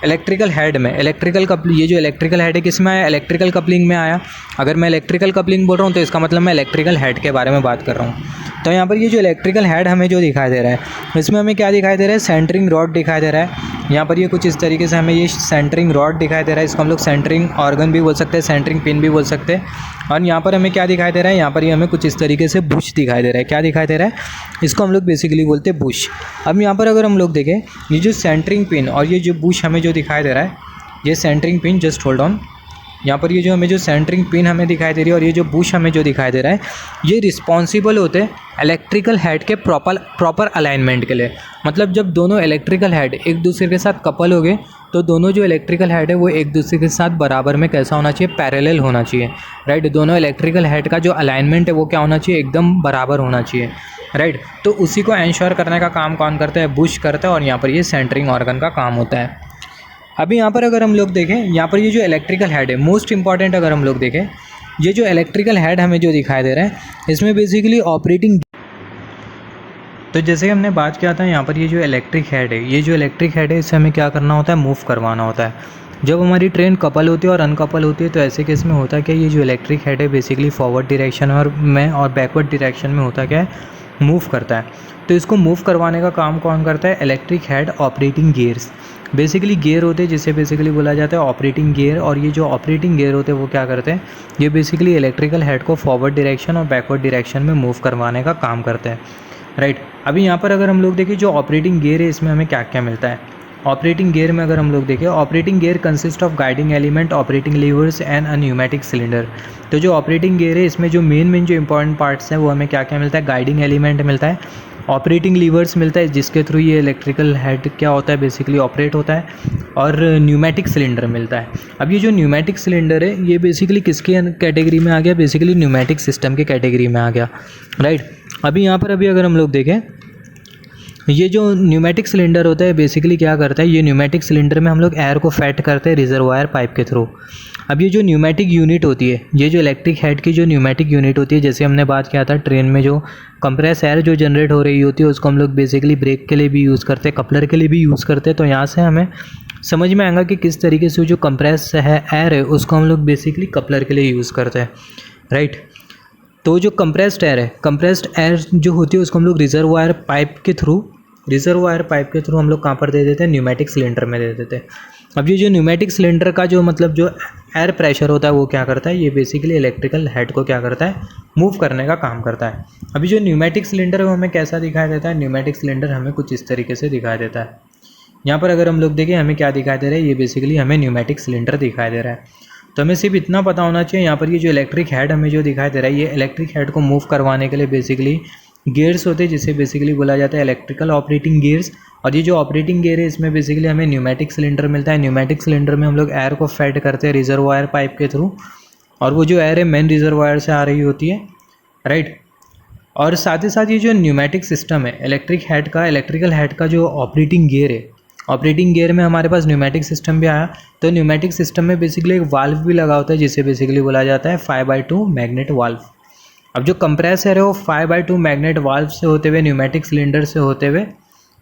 इलेक्ट्रिकल हेड में, ये जो इलेक्ट्रिकल हेड है किस में आया, इलेक्ट्रिकल कपलिंग में आया। अगर मैं इलेक्ट्रिकल कपलिंग बोल रहा हूँ तो इसका मतलब मैं इलेक्ट्रिकल हेड के बारे में बात कर रहा हूँ। तो यहाँ पर ये जो इलेक्ट्रिकल हेड हमें जो दिखाई दे रहा है इसमें हमें क्या दिखाई दे रहा है, सेंटरिंग रॉड दिखाई दे रहा है। यहाँ पर ये कुछ इस तरीके से हमें ये सेंटरिंग रॉड दिखाई दे रहा है, इसको हम लोग सेंटरिंग ऑर्गन भी बोल सकते हैं, सेंटरिंग पिन भी बोल सकते हैं। और यहाँ पर हमें क्या दिखाई दे रहा है, यहाँ पर ये हमें कुछ इस तरीके से बुश दिखाई दे रहा है। क्या दिखाई दे रहा है, इसको हम लोग बेसिकली बोलते हैं बुश। अब यहाँ पर अगर हम लोग देखें ये जो सेंटरिंग पिन और ये जो बुश हमें जो दिखाई दे रहा है, ये centring pin, just hold on. यहाँ पर ये जो हमें जो सेंटरिंग पिन हमें दिखाई दे रही है और ये जो बुश हमें जो दिखाई दे रहा है, ये रिस्पॉन्सिबल होते हैं इलेक्ट्रिकल हेड के प्रॉपर अलाइनमेंट के लिए। मतलब जब दोनों इलेक्ट्रिकल हेड एक दूसरे के साथ कपल हो गए तो दोनों जो इलेक्ट्रिकल हेड है वो एक दूसरे के साथ बराबर में कैसा होना चाहिए, पैरेलल होना चाहिए, राइट। दोनों इलेक्ट्रिकल हेड का जो अलाइनमेंट है वो क्या होना चाहिए, एकदम बराबर होना चाहिए, राइट। तो उसी को एंश्योर करने का काम कौन करता है, बुश करता है। और यहाँ पर ये सेंटरिंग ऑर्गन का काम होता है। अभी यहाँ पर अगर हम लोग देखें, यहाँ पर ये जो इलेक्ट्रिकल हेड है मोस्ट इंपॉर्टेंट, अगर हम लोग देखें ये जो इलेक्ट्रिकल हेड हमें जो दिखाई दे रहा है इसमें बेसिकली ऑपरेटिंग, तो जैसे हमने बात किया था यहाँ पर ये जो इलेक्ट्रिक हेड है, ये जो इलेक्ट्रिक हेड है इसे हमें क्या करना होता है, मूव करवाना होता है। जब हमारी ट्रेन कपल होती है और अनकपल होती है तो ऐसे केस में होता है क्या, ये जो इलेक्ट्रिक हेड है बेसिकली फॉरवर्ड डायरेक्शन और बैकवर्ड डायरेक्शन में होता क्या है, मूव करता है। तो इसको मूव करवाने का काम कौन करता है, electric head operating gears. Basically gear होते हैं जिसे बेसिकली बोला जाता है ऑपरेटिंग गियर। और ये जो ऑपरेटिंग गियर होते हैं वो क्या करते हैं, ये बेसिकली इलेक्ट्रिकल हेड को फॉरवर्ड डायरेक्शन और बैकवर्ड डायरेक्शन में मूव करवाने का काम करते हैं, राइट। अभी यहाँ पर अगर हम लोग देखें जो ऑपरेटिंग गियर है इसमें हमें क्या क्या मिलता है। ऑपरेटिंग गियर में अगर हम लोग देखें, operating gear consist of guiding element, operating levers and a pneumatic cylinder. तो जो ऑपरेटिंग गियर है इसमें जो मेन जो इंपॉर्टेंट पार्ट्स हैं वो हमें क्या क्या मिलता है, गाइडिंग एलिमेंट मिलता है, ऑपरेटिंग लीवर्स मिलता है जिसके थ्रू ये इलेक्ट्रिकल हेड क्या होता है बेसिकली ऑपरेट होता है, और न्यूमेटिक सिलेंडर मिलता है। अब ये जो न्यूमेटिक सिलेंडर है ये बेसिकली किसके कैटेगरी में आ गया, बेसिकली न्यूमेटिक सिस्टम के कैटेगरी में आ गया, राइट। अभी यहाँ पर अभी अगर हम लोग देखें ये जो न्यूमेटिक सिलेंडर होता है बेसिकली क्या करता है, ये न्यूमेटिक सिलेंडर में हम लोग एयर को फैट करते हैं रिजर्वायर पाइप के थ्रू। अब ये जो न्यूमेटिक यूनिट होती है, ये जो इलेक्ट्रिक हेड की जो न्यूमेटिक यूनिट होती है, जैसे हमने बात किया था ट्रेन में जो कंप्रेस एयर जो जनरेट हो रही होती है उसको हम लोग बेसिकली ब्रेक के लिए भी यूज़ करते हैं, कपलर के लिए भी यूज़ करते हैं। तो यहाँ से हमें समझ में आएगा कि किस तरीके से जो कंप्रेस है एयर है उसको हम लोग बेसिकली कपलर के लिए यूज़ करते हैं, राइट। तो जो कंप्रेस्ड एयर जो होती है उसको हम लोग रिजर्वायर पाइप के थ्रू हम लोग कहाँ पर दे देते हैं, न्यूमेटिक सिलेंडर में दे देते हैं। अब ये जो न्यूमेटिक सिलेंडर का जो मतलब जो एयर प्रेशर होता है वो क्या करता है, ये बेसिकली इलेक्ट्रिकल हेड को क्या करता है, मूव करने का काम करता है। अभी जो न्यूमेटिक सिलेंडर है वो हमें कैसा दिखाई देता है, न्यूमेटिक सिलेंडर हमें कुछ इस तरीके से दिखाई देता है। यहाँ पर अगर हम लोग देखें हमें क्या दिखाई दे रहा है, ये बेसिकली हमें न्यूमेटिक सिलेंडर दिखाई दे रहा है। तो हमें सिर्फ इतना पता होना चाहिए, यहाँ पर ये जो इलेक्ट्रिक हेड हमें जो दिखाई दे रहा है, ये इलेक्ट्रिक हेड को मूव करवाने के लिए बेसिकली गियर्स होते हैं जिसे बेसिकली बोला जाता है इलेक्ट्रिकल ऑपरेटिंग गियर्स। और ये जो ऑपरेटिंग गियर है इसमें बेसिकली हमें न्यूमेटिक सिलेंडर मिलता है। न्यूमेटिक सिलेंडर में हम लोग एयर को फैट करते हैं रिजर्वायर पाइप के थ्रू, और वो जो एयर है मेन रिजर्वायर से आ रही होती है, राइट। और साथ ही साथ ये जो न्यूमेटिक सिस्टम है इलेक्ट्रिकल हेड का जो ऑपरेटिंग गियर है, ऑपरेटिंग गियर में हमारे पास न्यूमेटिक सिस्टम भी आया। तो न्यूमेटिक सिस्टम में बेसिकली एक वाल्व भी लगा होता है जिसे बेसिकली बोला जाता है 5/2 मैग्नेट वाल्व। अब जो कंप्रेसर है वो 5/2 मैग्नेट वाल्व से होते हुए न्यूमेटिक सिलेंडर से होते हुए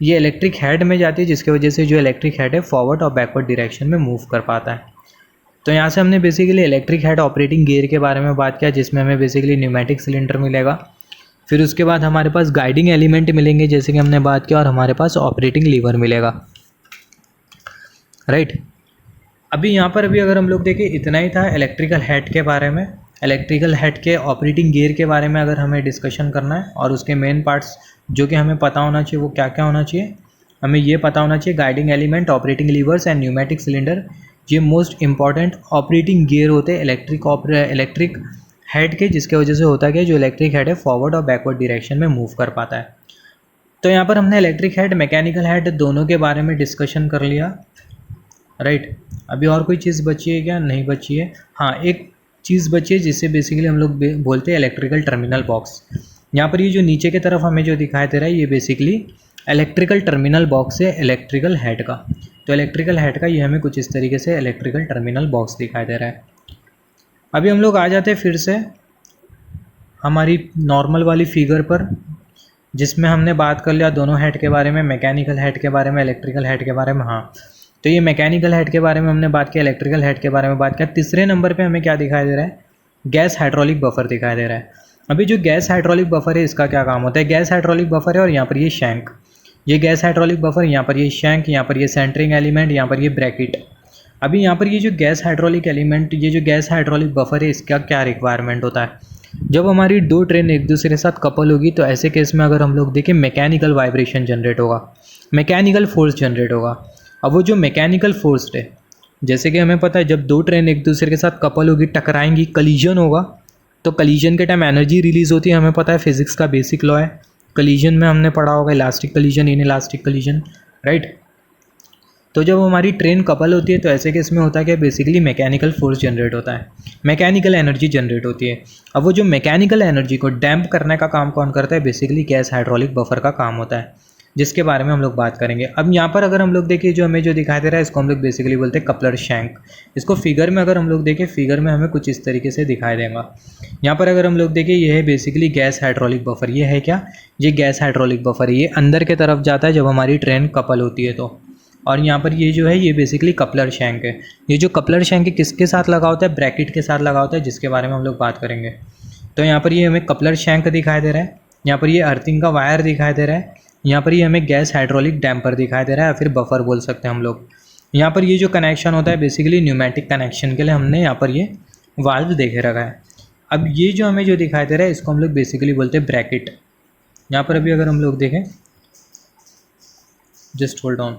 ये इलेक्ट्रिक हेड में जाती है, जिसकी वजह से जो इलेक्ट्रिक हेड है फॉरवर्ड और बैकवर्ड डायरेक्शन में मूव कर पाता है। तो यहाँ से हमने basically electric head operating gear के बारे में बात किया, जिसमें हमें बेसिकली न्यूमेटिक सिलेंडर मिलेगा। फिर उसके बाद हमारे पास गाइडिंग एलिमेंट मिलेंगे जैसे कि हमने बात किया, और हमारे पास ऑपरेटिंग लीवर मिलेगा, राइट। अभी यहाँ पर अगर हम लोग देखें इतना ही था इलेक्ट्रिकल हेड के बारे में। इलेक्ट्रिकल हेड के ऑपरेटिंग गियर के बारे में अगर हमें डिस्कशन करना है और उसके मेन पार्ट्स जो कि हमें पता होना चाहिए वो क्या क्या होना चाहिए, हमें ये पता होना चाहिए guiding element, operating levers and pneumatic cylinder, ये मोस्ट इंपॉर्टेंट ऑपरेटिंग गियर होते हैं इलेक्ट्रिक हेड के, जिसके वजह से होता है जो इलेक्ट्रिक हेड है फॉरवर्ड और बैकवर्ड डायरेक्शन में मूव कर पाता है। तो यहाँ पर हमने इलेक्ट्रिक हेड मैकेनिकल हेड दोनों के बारे में डिस्कशन कर लिया, राइट। अभी और कोई चीज़ बची है क्या? नहीं बची है। हाँ, एक चीज़ बची है जिससे बेसिकली हम लोग बोलते हैं इलेक्ट्रिकल टर्मिनल बॉक्स। यहाँ पर ये जो नीचे की तरफ हमें जो दिखाई दे रहा है ये बेसिकली इलेक्ट्रिकल टर्मिनल बॉक्स है इलेक्ट्रिकल हेड का। तो इलेक्ट्रिकल हेड का ये हमें कुछ इस तरीके से इलेक्ट्रिकल टर्मिनल बॉक्स दिखाई दे रहा है। अभी हम लोग आ जाते हैं फिर से हमारी नॉर्मल वाली फिगर पर, जिसमें हमने बात कर लिया दोनों हेड के बारे में, मैकेनिकल हेड के बारे में, इलेक्ट्रिकल हेड के बारे में। हाँ, तो ये मैकेनिकल हेड के बारे में हमने बात किया, इलेक्ट्रिकल हेड के बारे में बात किया। तीसरे नंबर पे हमें क्या दिखाई दे रहा है? गैस हाइड्रोलिक बफर दिखाई दे रहा है। अभी जो गैस हाइड्रोलिक बफर है इसका क्या काम होता है? गैस हाइड्रोलिक बफर है और यहाँ पर ये शैंक, ये गैस हाइड्रोलिक बफर, यहाँ पर ये शैंक, यहाँ पर ये सेंटरिंग एलिमेंट, यहाँ पर ये ब्रैकेट। अभी यहाँ पर ये जो गैस हाइड्रोलिक एलिमेंट, ये जो गैस हाइड्रोलिक बफर है इसका क्या रिक्वायरमेंट होता है? जब हमारी दो ट्रेन एक दूसरे के साथ कपल होगी तो ऐसे केस में अगर हम लोग देखें मैकेनिकल वाइब्रेशन जनरेट होगा, मैकेनिकल फोर्स जनरेट होगा। अब वो जो मैकेनिकल फोर्स है, जैसे कि हमें पता है जब दो ट्रेन एक दूसरे के साथ कपल होगी, टकराएंगी, कलीजन होगा, तो कलीजन के टाइम एनर्जी रिलीज़ होती है। हमें पता है फिजिक्स का बेसिक लॉ है, कलीजन में हमने पढ़ा होगा इलास्टिक कलीजन, इन इलास्टिक कलीजन, राइट। तो जब हमारी ट्रेन कपल होती है तो ऐसे केस में होता है कि बेसिकली मैकेनिकल फोर्स जनरेट होता है, मैकेनिकल एनर्जी जनरेट होती है। अब वो जो मैकेनिकल एनर्जी को डैम्प करने का काम कौन करता है? बेसिकली गैस हाइड्रोलिक बफर का काम होता है, जिसके बारे में हम लोग बात करेंगे। अब यहाँ पर अगर हम लोग देखें जो हमें जो दिखाई दे रहा है इसको हम लोग बेसिकली बोलते हैं कपलर शैंक। इसको फिगर में अगर हम लोग देखें, फिगर में हमें कुछ इस तरीके से दिखाई देगा। यहाँ पर अगर हम लोग देखें ये है बेसिकली गैस हाइड्रोलिक बफर। ये है क्या? ये गैस हाइड्रोलिक बफर है, ये अंदर के तरफ जाता है जब हमारी ट्रेन कपल होती है तो। और यहाँ पर ये जो है ये बेसिकली कपलर शैंक है। ये जो कपलर शैंक है किसके साथ लगा होता है? ब्रैकेट के साथ लगा होता है, जिसके बारे में हम लोग बात करेंगे। तो यहाँ पर ये हमें कपलर शैंक दिखाई दे रहा है, यहाँ पर ये अर्थिंग का वायर दिखाई दे रहा है, यहाँ पर ये हमें गैस हाइड्रोलिक डैम्पर दिखाई दे रहा है या फिर बफर बोल सकते हैं हम लोग। यहाँ पर ये जो कनेक्शन होता है बेसिकली न्यूमेटिक कनेक्शन के लिए हमने यहाँ पर ये वाल्व देखे रखा है। अब ये जो हमें जो दिखाई दे रहा है इसको हम लोग बेसिकली बोलते हैं ब्रैकेट। यहाँ पर अभी अगर हम लोग देखें, जस्ट होल्ड ऑन,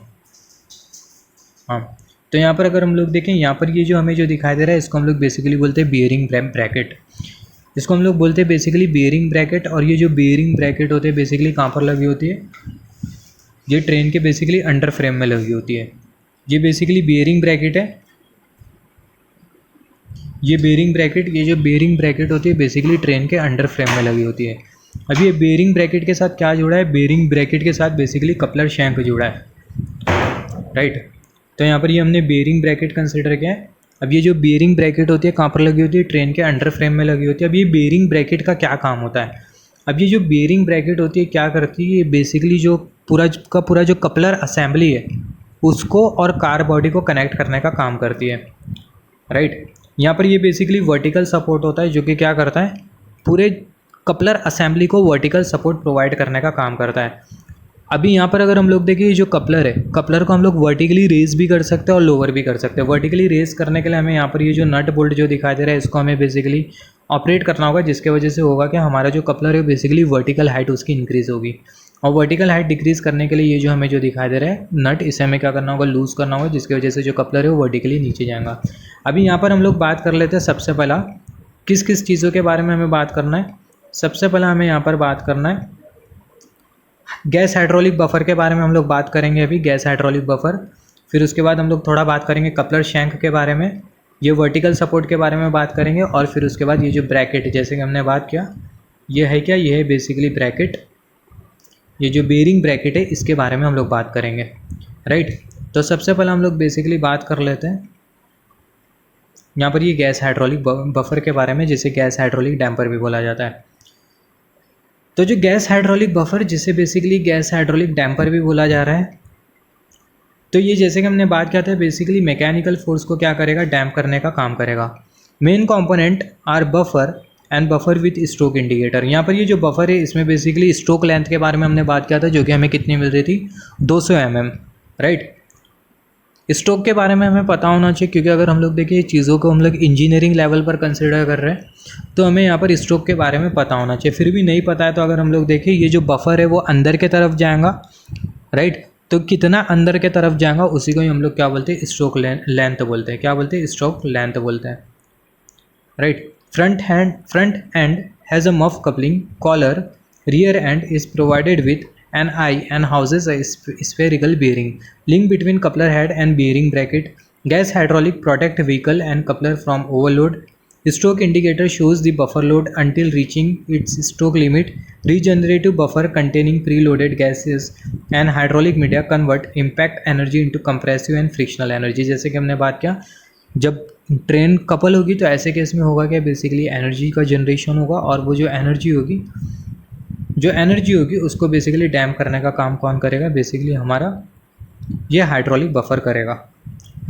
हाँ, तो यहाँ पर अगर हम लोग देखें, यहाँ पर ये जो हमें जो दिखाई दे रहा है इसको हम लोग बेसिकली बोलते हैं बियरिंग ब्रैकेट। इसको हम लोग बोलते हैं बेसिकली बियरिंग ब्रैकेट। और ये जो बियरिंग ब्रैकेट होते हैं बेसिकली कहाँ पर लगी होती है? ये ट्रेन के बेसिकली अंडर फ्रेम में लगी होती है। ये बेसिकली बियरिंग ब्रैकेट है, ये बियरिंग ब्रैकेट, ये जो बियरिंग ब्रैकेट होती है बेसिकली ट्रेन के अंडर फ्रेम में लगी होती है। अब ये बियरिंग ब्रैकेट के साथ क्या जुड़ा है? बियरिंग ब्रैकेट के साथ बेसिकली कपलर शैंक जुड़ा है, राइट। तो यहाँ पर ये हमने बियरिंग ब्रैकेट कंसिडर किया है। अब ये जो बियरिंग ब्रैकेट होती है कहाँ पर लगी होती है? ट्रेन के अंडर फ्रेम में लगी होती है। अब ये बियरिंग ब्रैकेट का क्या काम होता है? अब ये जो बियरिंग ब्रैकेट होती है क्या करती है? ये बेसिकली जो पूरा जो कपलर असेंबली है उसको और कार बॉडी को कनेक्ट करने का काम करती है, राइट। यहाँ पर ये बेसिकली वर्टिकल सपोर्ट होता है जो कि क्या करता है? पूरे कपलर असेंबली को वर्टिकल सपोर्ट प्रोवाइड करने का काम करता है। अभी यहाँ पर अगर हम लोग देखें, ये जो कपलर है, कपलर को हम लोग वर्टिकली रेज भी कर सकते हैं और लोअर भी कर सकते हैं। वर्टिकली रेज करने के लिए हमें यहाँ पर ये जो नट बोल्ट जो दिखाई दे रहा है इसको हमें बेसिकली ऑपरेट करना होगा, जिसके वजह से होगा कि हमारा जो कपलर है बेसिकली वर्टिकल हाइट उसकी इंक्रीज़ होगी। और वर्टिकल हाइट डिक्रीज़ करने के लिए ये जो हमें जो दिखाई दे रहा है नट, इसे हमें क्या करना होगा? लूज़ करना होगा, जिसकी वजह से जो कपलर है वो वर्टिकली नीचे जाएगा। अभी यहाँ पर हम लोग बात कर लेते हैं सबसे पहला किस किस चीज़ों के बारे में हमें बात करना है। सबसे पहला हमें यहाँ पर बात करना है गैस हाइड्रोलिक बफर के बारे में हम लोग बात करेंगे अभी, गैस हाइड्रोलिक बफर। फिर उसके बाद हम लोग थोड़ा बात करेंगे कपलर शैंक के बारे में। ये वर्टिकल सपोर्ट के बारे में बात करेंगे। और फिर उसके बाद ये जो ब्रैकेट जैसे कि हमने बात किया, ये है क्या, ये है बेसिकली ब्रैकेट, ये जो बेरिंग ब्रैकेट है इसके बारे में हम लोग बात करेंगे, राइट। तो सबसे पहले हम लोग बेसिकली बात कर लेते हैं यहाँ पर ये गैस हाइड्रोलिक बफर के बारे में, जिसे गैस हाइड्रोलिक डैम्पर भी बोला जाता है। तो जो गैस हाइड्रोलिक बफर, जिसे बेसिकली गैस हाइड्रोलिक डैम्पर भी बोला जा रहा है, तो ये जैसे कि हमने बात किया था बेसिकली मैकेनिकल फोर्स को क्या करेगा, डैम्प करने का काम करेगा। Main component are buffer and buffer with stroke indicator. यहाँ पर ये जो बफर है इसमें बेसिकली स्ट्रोक लेंथ के बारे में हमने बात किया था, जो कि हमें कितनी मिल रही थी, 200 mm, राइट। स्ट्रोक के बारे में हमें पता होना चाहिए, क्योंकि अगर हम लोग देखिए चीज़ों को हम लोग इंजीनियरिंग लेवल पर कंसिडर कर रहे हैं तो हमें यहाँ पर स्ट्रोक के बारे में पता होना चाहिए। फिर भी नहीं पता है तो अगर हम लोग देखें ये जो बफर है वो अंदर के तरफ जाएगा, राइट। तो कितना अंदर के तरफ जाएगा उसी को ही हम लोग क्या बोलते हैं, स्ट्रोक लेंथ बोलते हैं। क्या बोलते हैं, स्ट्रोक लेंथ बोलते हैं, right. Front end has a muff coupling collar, rear end is provided with an eye and houses a spherical bearing. Link between coupler head and bearing bracket. Gas hydraulic protect vehicle and coupler from overload. Stroke indicator shows the buffer load until reaching its stroke limit. Regenerative buffer containing preloaded gases and hydraulic media convert impact energy into compressive and frictional energy. जैसे कि हमने बात किया, जब train couple होगी तो ऐसे case में होगा क्या, बेसिकली एनर्जी का जनरेशन होगा, और वो जो एनर्जी होगी उसको बेसिकली डैम्प करने का काम कौन करेगा, बेसिकली हमारा ये हाइड्रोलिक बफर करेगा,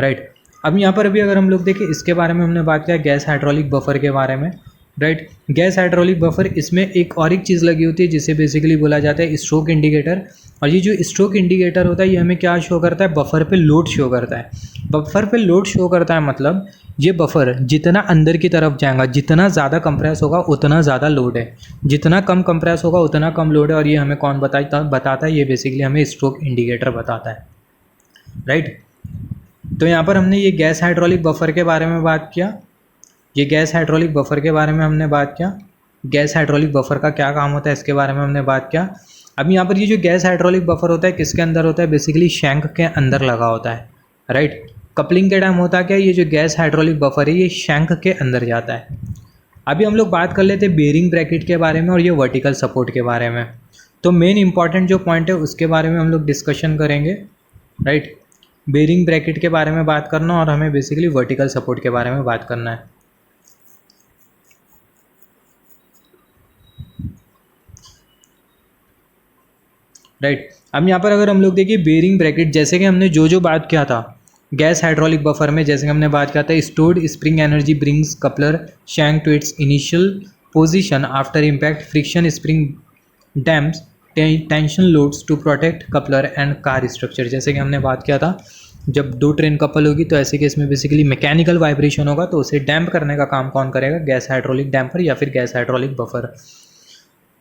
राइट। अब यहाँ पर अभी अगर हम लोग देखें इसके बारे में हमने बात किया गैस हाइड्रोलिक बफर के बारे में, राइट। गैस हाइड्रोलिक बफर, इसमें एक चीज़ लगी होती है जिसे बेसिकली बोला जाता है स्ट्रोक इंडिकेटर। और ये जो स्ट्रोक इंडिकेटर होता है ये हमें क्या शो करता है, बफर पे लोड शो करता है। बफर पे लोड शो करता है मतलब ये बफर जितना अंदर की तरफ जाएगा, जितना ज़्यादा कंप्रेस होगा उतना ज़्यादा लोड है, जितना कम कंप्रेस होगा उतना कम लोड है। और ये हमें कौन बताता है, ये बेसिकली हमें स्ट्रोक इंडिकेटर बताता है, राइट। तो यहाँ पर हमने ये गैस हाइड्रोलिक बफर के बारे में बात किया, ये गैस हाइड्रोलिक बफर के बारे में हमने बात किया, गैस हाइड्रोलिक बफर का क्या काम होता है इसके बारे में हमने बात किया। अब यहाँ पर ये जो गैस हाइड्रोलिक बफर होता है किसके अंदर होता है, बेसिकली शैंक के अंदर लगा होता है, राइट। कपलिंग के टाइम होता क्या, ये जो गैस हाइड्रोलिक बफर है ये शैंक के अंदर जाता है। अभी हम लोग बात कर लेते हैं बेरिंग ब्रैकेट के बारे में और ये वर्टिकल सपोर्ट के बारे में। तो मेन इंपॉर्टेंट जो पॉइंट है उसके बारे में हम लोग डिस्कशन करेंगे, राइट। बेरिंग ब्रैकेट के बारे में बात करना और हमें बेसिकली वर्टिकल सपोर्ट के बारे में बात करना है, राइट। अब यहाँ पर अगर हम लोग देखिए बेरिंग ब्रैकेट, जैसे कि हमने जो बात किया था गैस हाइड्रोलिक बफर में, जैसे कि हमने बात किया था stored spring energy brings coupler shank to its initial position after impact, friction spring damps tension loads to protect coupler and car structure. जैसे कि हमने बात किया था जब दो ट्रेन कपल होगी तो ऐसे केस में बेसिकली मैकेनिकल वाइब्रेशन होगा, तो उसे डैम्प करने का काम कौन करेगा, गैस हाइड्रोलिक डैम्पर या फिर गैस हाइड्रोलिक बफर।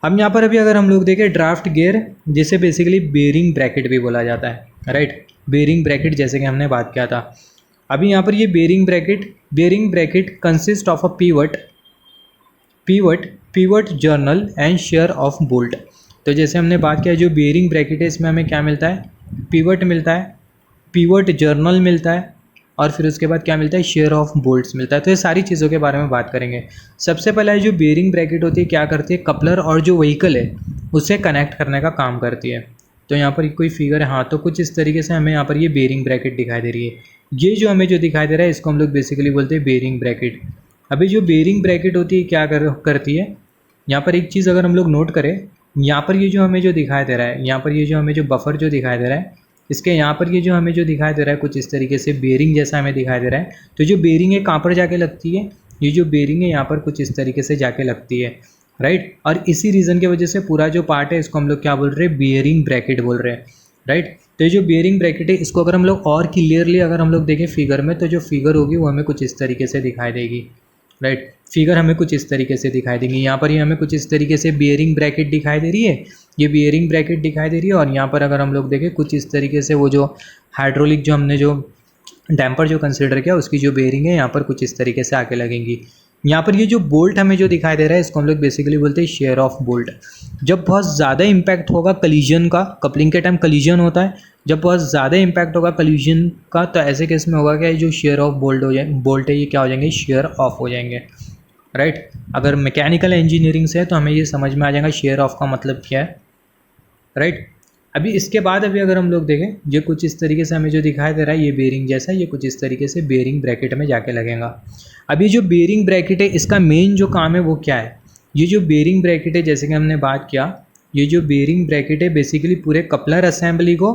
हम यहाँ पर अभी अगर हम लोग देखें ड्राफ्ट गियर, जिसे बेसिकली बेरिंग ब्रैकेट भी बोला जाता है, राइट। बेरिंग ब्रैकेट जैसे कि हमने बात किया था। अभी यहाँ पर ये bearing bracket consist of a pivot journal and shear of bolt. तो जैसे हमने बात किया जो बेरिंग ब्रैकेट है इसमें हमें क्या मिलता है, पीवट मिलता है, पीवट जर्नल मिलता है, और फिर उसके बाद क्या मिलता है, शेयर ऑफ बोल्ट्स मिलता है। तो ये सारी चीज़ों के बारे में बात करेंगे। सबसे पहले जो बेरिंग ब्रैकेट होती है क्या करती है, कपलर और जो व्हीकल है उसे कनेक्ट करने का काम करती है। तो यहाँ पर कोई फिगर है, हाँ, तो कुछ इस तरीके से हमें यहाँ पर ये बेरिंग ब्रैकेट दिखाई दे रही है। ये जो हमें जो दिखाई दे रहा है इसको हम लोग बेसिकली बोलते हैं बेरिंग ब्रैकेट। अभी जो बेरिंग ब्रैकेट होती है क्या करती है, यहाँ पर एक चीज़ अगर हम लोग नोट करें, यहाँ पर ये जो हमें जो दिखाई दे रहा है, यहाँ पर ये जो हमें जो बफर जो दिखाई दे रहा है, इसके यहाँ पर ये जो हमें जो दिखाई दे रहा है कुछ इस तरीके से बेरिंग जैसा हमें दिखाई दे रहा है। तो जो बेरिंग है कहाँ पर जाके लगती है, ये जो बेरिंग है यहाँ पर कुछ इस तरीके से जाके लगती है, राइट। और इसी रीज़न की वजह से पूरा जो पार्ट है इसको हम लोग क्या बोल रहे हैं, बेरिंग ब्रैकेट बोल रहे हैं, राइट। तो ये जो बेरिंग ब्रैकेट है इसको अगर हम लोग और क्लियरली अगर हम लोग देखें फिगर में, तो जो फिगर होगी वो हमें कुछ इस तरीके से दिखाई देगी, राइट। फिगर हमें कुछ इस तरीके से दिखाई देंगी। यहाँ पर ये हमें कुछ इस तरीके से बेरिंग ब्रैकेट दिखाई दे रही है, ये बेरिंग ब्रैकेट दिखाई दे रही है। और यहाँ पर अगर हम लोग देखें कुछ इस तरीके से वो जो हाइड्रोलिक जो हमने जो डैम्पर जो कंसिडर किया उसकी जो बेरिंग है यहाँ पर कुछ इस तरीके से आके लगेंगी। यहाँ पर ये जो बोल्ट हमें जो दिखाई दे रहा है इसको हम लोग बेसिकली बोलते हैं शेयर ऑफ बोल्ट। जब बहुत ज़्यादा इम्पैक्ट होगा कलीजन का, कपलिंग के टाइम कलीजन होता है, जब बहुत ज़्यादा इम्पैक्ट होगा कलीजन का तो ऐसे केस में होगा क्या, जो शेयर ऑफ बोल्ट है ये क्या हो जाएंगे, शेयर ऑफ हो जाएंगे, राइट। अगर मैकेनिकल इंजीनियरिंग से है तो हमें ये समझ में आ जाएगा शेयर ऑफ का मतलब क्या है, राइट। अभी इसके बाद अभी अगर हम लोग देखें, ये कुछ इस तरीके से हमें जो दिखाई दे रहा है ये बेरिंग जैसा, ये कुछ इस तरीके से बेरिंग ब्रैकेट में जाके लगेगा। अभी जो बेरिंग ब्रैकेट है इसका मेन जो काम है वो क्या है, ये जो बेरिंग ब्रैकेट है जैसे कि हमने बात किया, ये जो बेरिंग ब्रैकेट है बेसिकली पूरे कपलर असेंबली को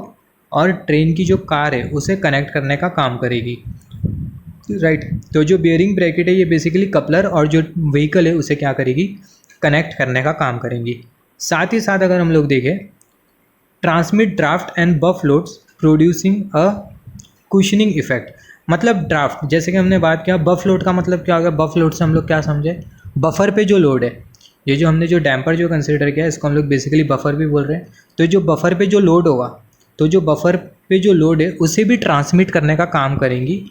और ट्रेन की जो कार है उसे कनेक्ट करने का काम करेगी, राइट। तो जो बेरिंग ब्रैकेट है ये बेसिकली कपलर और जो व्हीकल है उसे क्या करेगी, कनेक्ट करने का काम करेंगी। साथ ही साथ अगर हम लोग देखें, transmit draft and buff loads producing a cushioning effect, मतलब ड्राफ्ट जैसे कि हमने बात किया, बफ लोड का मतलब क्या होगा, बफ लोड से हम लोग क्या समझे, बफर पे जो लोड है, ये जो हमने जो डैम्पर जो कंसिडर किया है इसको हम लोग बेसिकली बफर भी बोल रहे हैं। तो जो बफर पे जो लोड होगा, तो जो बफर पे जो लोड है उसे भी ट्रांसमिट करने का काम करेंगी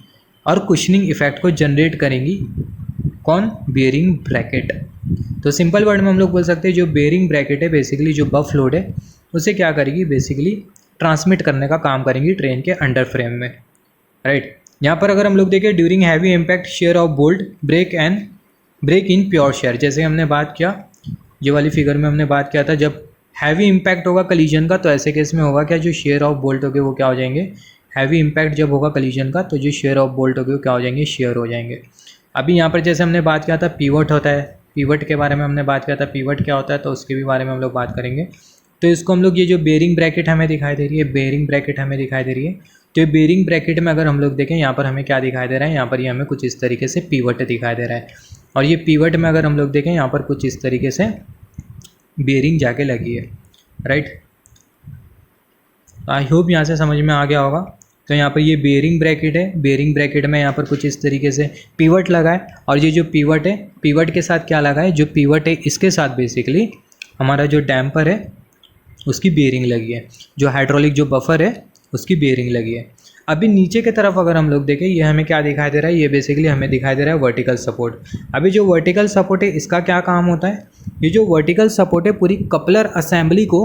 और कुशनिंग इफेक्ट को जनरेट करेंगी, कौन, बेरिंग ब्रैकेट। तो सिंपल वर्ड में हम लोग बोल सकते हैं जो बेरिंग ब्रैकेट है बेसिकली जो बफ लोड है उसे क्या करेगी, बेसिकली ट्रांसमिट करने का काम करेंगी ट्रेन के अंडर फ्रेम में, राइट। यहाँ पर अगर हम लोग देखें, during heavy impact shear of bolt break in pure shear, जैसे हमने बात किया, ये वाली फिगर में हमने बात किया था, जब हैवी इम्पैक्ट होगा कलीजन का तो ऐसे केस में होगा क्या, जो शेयर ऑफ बोल्ट होंगे वो क्या हो जाएंगे, हैवी इम्पैक्ट जब होगा कलीजन का तो जो शेयर ऑफ बोल्ट होंगे वो क्या हो जाएंगे, शेयर हो जाएंगे। अभी यहाँ पर जैसे हमने बात किया था पीवट होता है, पीवट के बारे में हमने बात किया था, पीवट क्या होता है तो उसके भी बारे में हम लोग बात करेंगे। तो इसको हम लोग, ये जो बेरिंग ब्रैकेट हमें दिखाई दे रही है, बेरिंग ब्रैकेट हमें दिखाई दे रही है, तो ये बेरिंग ब्रैकेट में अगर हम लोग देखें यहाँ पर हमें क्या दिखाई दे रहा है, यहाँ पर ये हमें कुछ इस तरीके से पीवट दिखाई दे रहा है, और ये पीवट में अगर हम लोग देखें यहाँ पर कुछ इस तरीके से बेरिंग जाके लगी है, राइट। आई होप यहाँ से समझ में आ गया होगा। तो यहाँ पर ये बेरिंग ब्रैकेट है, बेरिंग ब्रैकेट में यहाँ पर कुछ इस तरीके से पीवट लगा है, और ये जो पीवट है, पीवट के साथ क्या लगा है, जो पीवट है इसके साथ बेसिकली हमारा जो डैम्पर है उसकी बेरिंग लगी है, जो हाइड्रोलिक जो बफर है उसकी बेरिंग लगी है। अभी नीचे की तरफ अगर हम लोग देखें, ये हमें क्या दिखाई दे रहा है, ये बेसिकली हमें दिखाई दे रहा है वर्टिकल सपोर्ट। अभी जो वर्टिकल सपोर्ट है इसका क्या काम होता है, ये जो वर्टिकल सपोर्ट है पूरी कपलर असेंबली को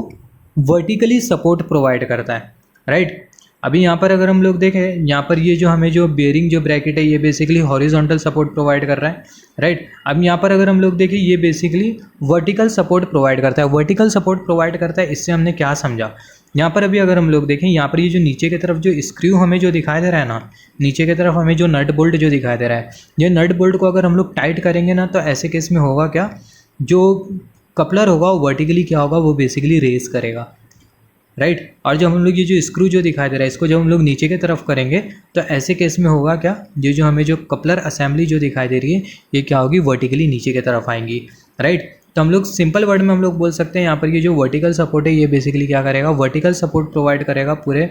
वर्टिकली सपोर्ट प्रोवाइड करता है, राइट। अभी यहाँ पर अगर हम लोग देखें, यहाँ पर ये जो हमें जो बेरिंग जो ब्रैकेट है ये बेसिकली हॉरिजॉन्टल सपोर्ट प्रोवाइड कर रहा है, राइट। अब यहाँ पर अगर हम लोग देखें, ये बेसिकली वर्टिकल सपोर्ट प्रोवाइड करता है, वर्टिकल सपोर्ट प्रोवाइड करता है। इससे हमने क्या समझा, यहाँ पर अभी अगर हम लोग देखें, यहाँ पर ये जो नीचे की तरफ जो स्क्रू हमें जो दिखाई दे रहा है ना, नीचे की तरफ हमें जो नट बोल्ट जो दिखाई दे रहा है, ये नट बोल्ट को अगर हम लोग टाइट करेंगे ना तो ऐसे केस में होगा क्या, जो कपलर होगा वो वर्टिकली क्या होगा, वो बेसिकली रेस करेगा, राइट। और जब हम लोग ये जो स्क्रू जो दिखाई दे रहा है इसको जब हम लोग नीचे की तरफ करेंगे तो ऐसे केस में होगा क्या, ये जो हमें जो कपलर असेंबली जो दिखाई दे रही है ये क्या होगी, वर्टिकली नीचे की तरफ आएंगी, राइट। तो हम लोग सिंपल वर्ड में हम लोग बोल सकते हैं यहाँ पर ये जो वर्टिकल सपोर्ट है ये बेसिकली क्या करेगा, वर्टिकल सपोर्ट प्रोवाइड करेगा पूरे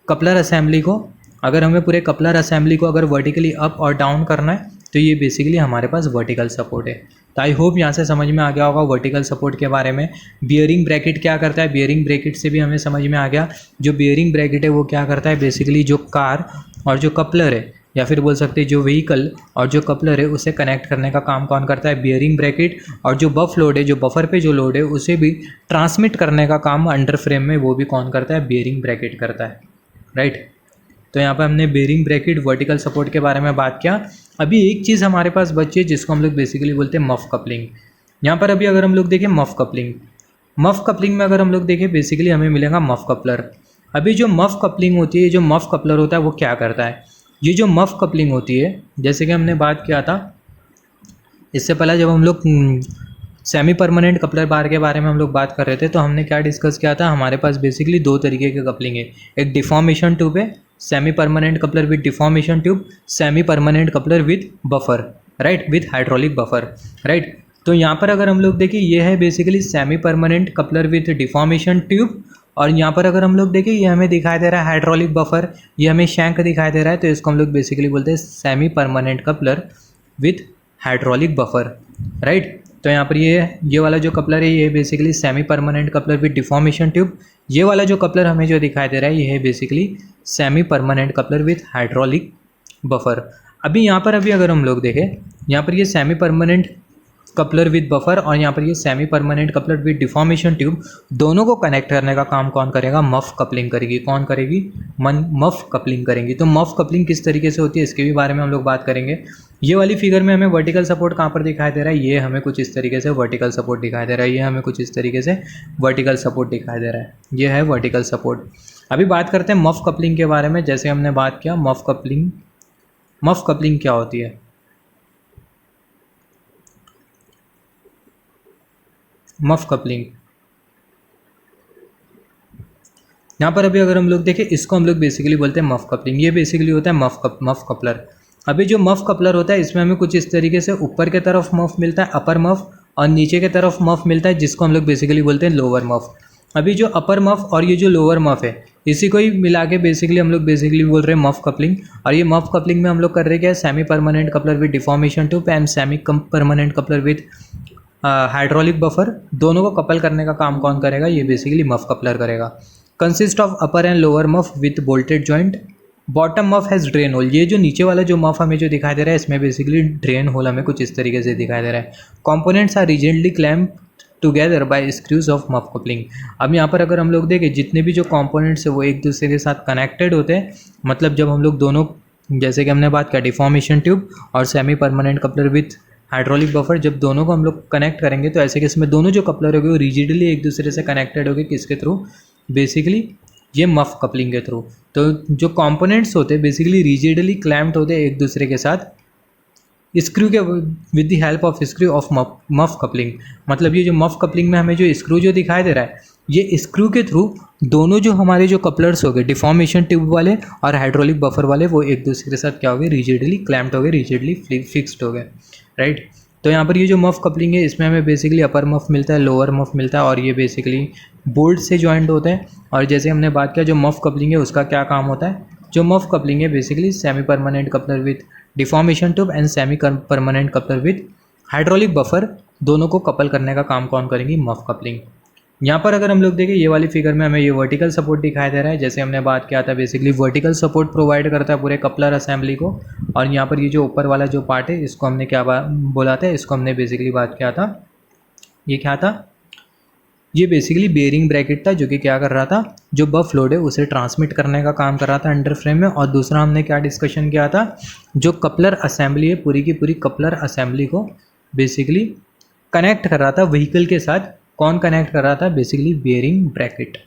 कपलर असेंबली को। अगर हमें पूरे कपलर असेंबली को अगर वर्टिकली अप और डाउन करना है तो ये बेसिकली हमारे पास वर्टिकल सपोर्ट है। तो आई होप यहाँ से समझ में आ गया होगा वर्टिकल सपोर्ट के बारे में। बियरिंग ब्रैकेट क्या करता है, बियरिंग ब्रैकेट से भी हमें समझ में आ गया, जो बियरिंग ब्रैकेट है वो क्या करता है, बेसिकली जो कार और जो कपलर है या फिर बोल सकते हैं जो व्हीकल और जो कपलर है उसे कनेक्ट करने का काम कौन करता है, बियरिंग ब्रैकेट। और जो बफ लोड है, जो बफर पे जो लोड है उसे भी ट्रांसमिट करने का काम अंडर फ्रेम में वो भी कौन करता है, बियरिंग ब्रैकेट करता है, राइट। तो यहाँ पर हमने बेरिंग ब्रैकेट वर्टिकल सपोर्ट के बारे में बात किया। अभी एक चीज़ हमारे पास बची है जिसको हम लोग बेसिकली बोलते हैं मफ कपलिंग। यहाँ पर अभी अगर हम लोग देखें मफ कपलिंग में अगर हम लोग देखें बेसिकली हमें मिलेगा मफ कपलर। अभी जो मफ कपलिंग होती है, जो मफ कपलर होता है वो क्या करता है, ये जो मफ कपलिंग होती है जैसे कि हमने बात किया था इससे पहले जब हम लोग सेमी परमानेंट कपलर बार के बारे में हम लोग बात कर रहे थे तो हमने क्या डिस्कस किया था, हमारे पास बेसिकली दो तरीके के कपलिंग है, एक डिफॉर्मेशन ट्यूब है, semi permanent coupler with deformation tube, semi permanent coupler with buffer, right, with hydraulic buffer, right. तो यहाँ पर अगर हम लोग देखें ये है basically semi permanent coupler with deformation tube, और यहाँ पर अगर हम लोग देखें ये हमें दिखाई दे रहा है हाइड्रोलिक बफर, ये हमें शैंक दिखाई दे रहा है, तो इसको हम लोग बेसिकली बोलते हैं semi permanent coupler with hydraulic buffer, right. तो यहाँ पर ये वाला जो कपलर है ये basically semi permanent coupler with deformation tube, ये वाला जो कपलर हमें जो दिखाई दे रहा है ये है basically semi permanent coupler with hydraulic buffer. अभी यहाँ पर अगर हम लोग देखें, यहाँ पर ये semi permanent coupler with buffer और यहाँ पर ये semi permanent coupler with deformation tube, दोनों को कनेक्ट करने का काम कौन करेगा? मफ कपलिंग करेगी। कौन करेगी? मफ कपलिंग करेंगी। तो मफ कपलिंग किस तरीके से होती है इसके भी बारे में हम लोग बात करेंगे। ये वाली फिगर में हमें वर्टिकल सपोर्ट कहाँ पर दिखाई दे रहा है? ये हमें कुछ इस तरीके से वर्टिकल सपोर्ट दिखाई दे रहा है। ये हमें कुछ इस तरीके से वर्टिकल सपोर्ट दिखाई दे रहा है। ये है वर्टिकल सपोर्ट। अभी बात करते हैं मफ कपलिंग के बारे में। जैसे हमने बात किया मफ कपलिंग क्या होती है? मफ कपलिंग यहाँ पर अगर हम लोग देखें, इसको हम लोग बेसिकली बोलते हैं मफ कपलिंग। ये बेसिकली होता है मफ कपलर। अभी जो मफ कपलर होता है इसमें हमें कुछ इस तरीके से ऊपर के तरफ मफ मिलता है, अपर मफ, और नीचे के तरफ मफ मिलता है जिसको हम लोग बेसिकली बोलते हैं लोअर मफ। अभी जो अपर मफ और ये जो लोअर मफ है इसी को ही मिला के बेसिकली हम लोग बोल रहे हैं मफ कपलिंग। और ये मफ कपलिंग में हम लोग कर रहे क्या? Semi permanent coupler with deformation tube and semi permanent coupler with hydraulic buffer, दोनों को कपल करने का काम कौन करेगा? ये बेसिकली मफ कपलर करेगा। Consist of upper and lower muff with bolted joint. Bottom muff has drain hole. ये जो नीचे वाला जो मफ हमें जो दिखाई दे रहा है इसमें बेसिकली ड्रेन होल हमें कुछ इस तरीके से दिखाई दे रहा है। Components are rigidly clamp together by screws of muff coupling. अब यहाँ पर हम लोग देखें, जितने भी जो कॉम्पोनेंट्स है वो एक दूसरे के साथ कनेक्टेड होते हैं। मतलब जब हम लोग दोनों, जैसे कि हमने बात किया डिफॉर्मेशन ट्यूब और semi permanent coupler with hydraulic buffer, जब दोनों को हम लोग कनेक्ट करेंगे तो ऐसे केस में दोनों जो कपलर होंगे वो रिजिडली एक दूसरे से कनेक्टेड होंगे। किसके थ्रू? बेसिकली ये मफ कपलिंग के थ्रू। तो जो कंपोनेंट्स होते हैं बेसिकली रिजिडली क्लैम्प्ड होते हैं एक दूसरे के साथ स्क्रू के with the help of screw of muff coupling. मतलब ये जो मफ कपलिंग में हमें जो स्क्रू जो दिखाई दे रहा है, ये स्क्रू के थ्रू दोनों जो हमारे जो कपलर्स हो गए डिफॉर्मेशन ट्यूब वाले और हाइड्रोलिक बफर वाले, वो एक दूसरे के साथ क्या हो गए? रिजिडली क्लैम्प्ड हो गए, रिजिडली फिक्स्ड हो गए, राइट। तो यहाँ पर ये जो मफ कपलिंग है इसमें हमें बेसिकली अपर मफ मिलता है, लोअर मफ मिलता है और ये बेसिकली बोल्ट से जॉइंट होते हैं। और जैसे हमने बात किया जो मफ कपलिंग है उसका क्या काम होता है? जो मफ कपलिंग है basically semi permanent coupler with deformation tube and semi permanent coupler with hydraulic buffer, दोनों को कपल करने का काम कौन करेंगी? Muff coupling. यहाँ पर हम लोग देखें, ये वाली फिगर में हमें ये वर्टिकल सपोर्ट दिखाई दे रहा है। जैसे हमने बात किया था बेसिकली वर्टिकल सपोर्ट प्रोवाइड करता है पूरे कपलर असेंबली को। और यहाँ पर ये जो ऊपर वाला जो पार्ट है इसको हमने क्या बोला था? इसको हमने बेसिकली बात किया था, ये क्या था? ये बेसिकली बेयरिंग ब्रैकेट था जो कि क्या कर रहा था? जो बफ लोड है उसे ट्रांसमिट करने का काम कर रहा था अंडर फ्रेम में। और दूसरा हमने क्या डिस्कशन किया था? जो कपलर असेंबली है पूरी की पूरी कपलर असेंबली को बेसिकली कनेक्ट कर रहा था व्हीकल के साथ। कौन कनेक्ट कर रहा था? Basically bearing bracket.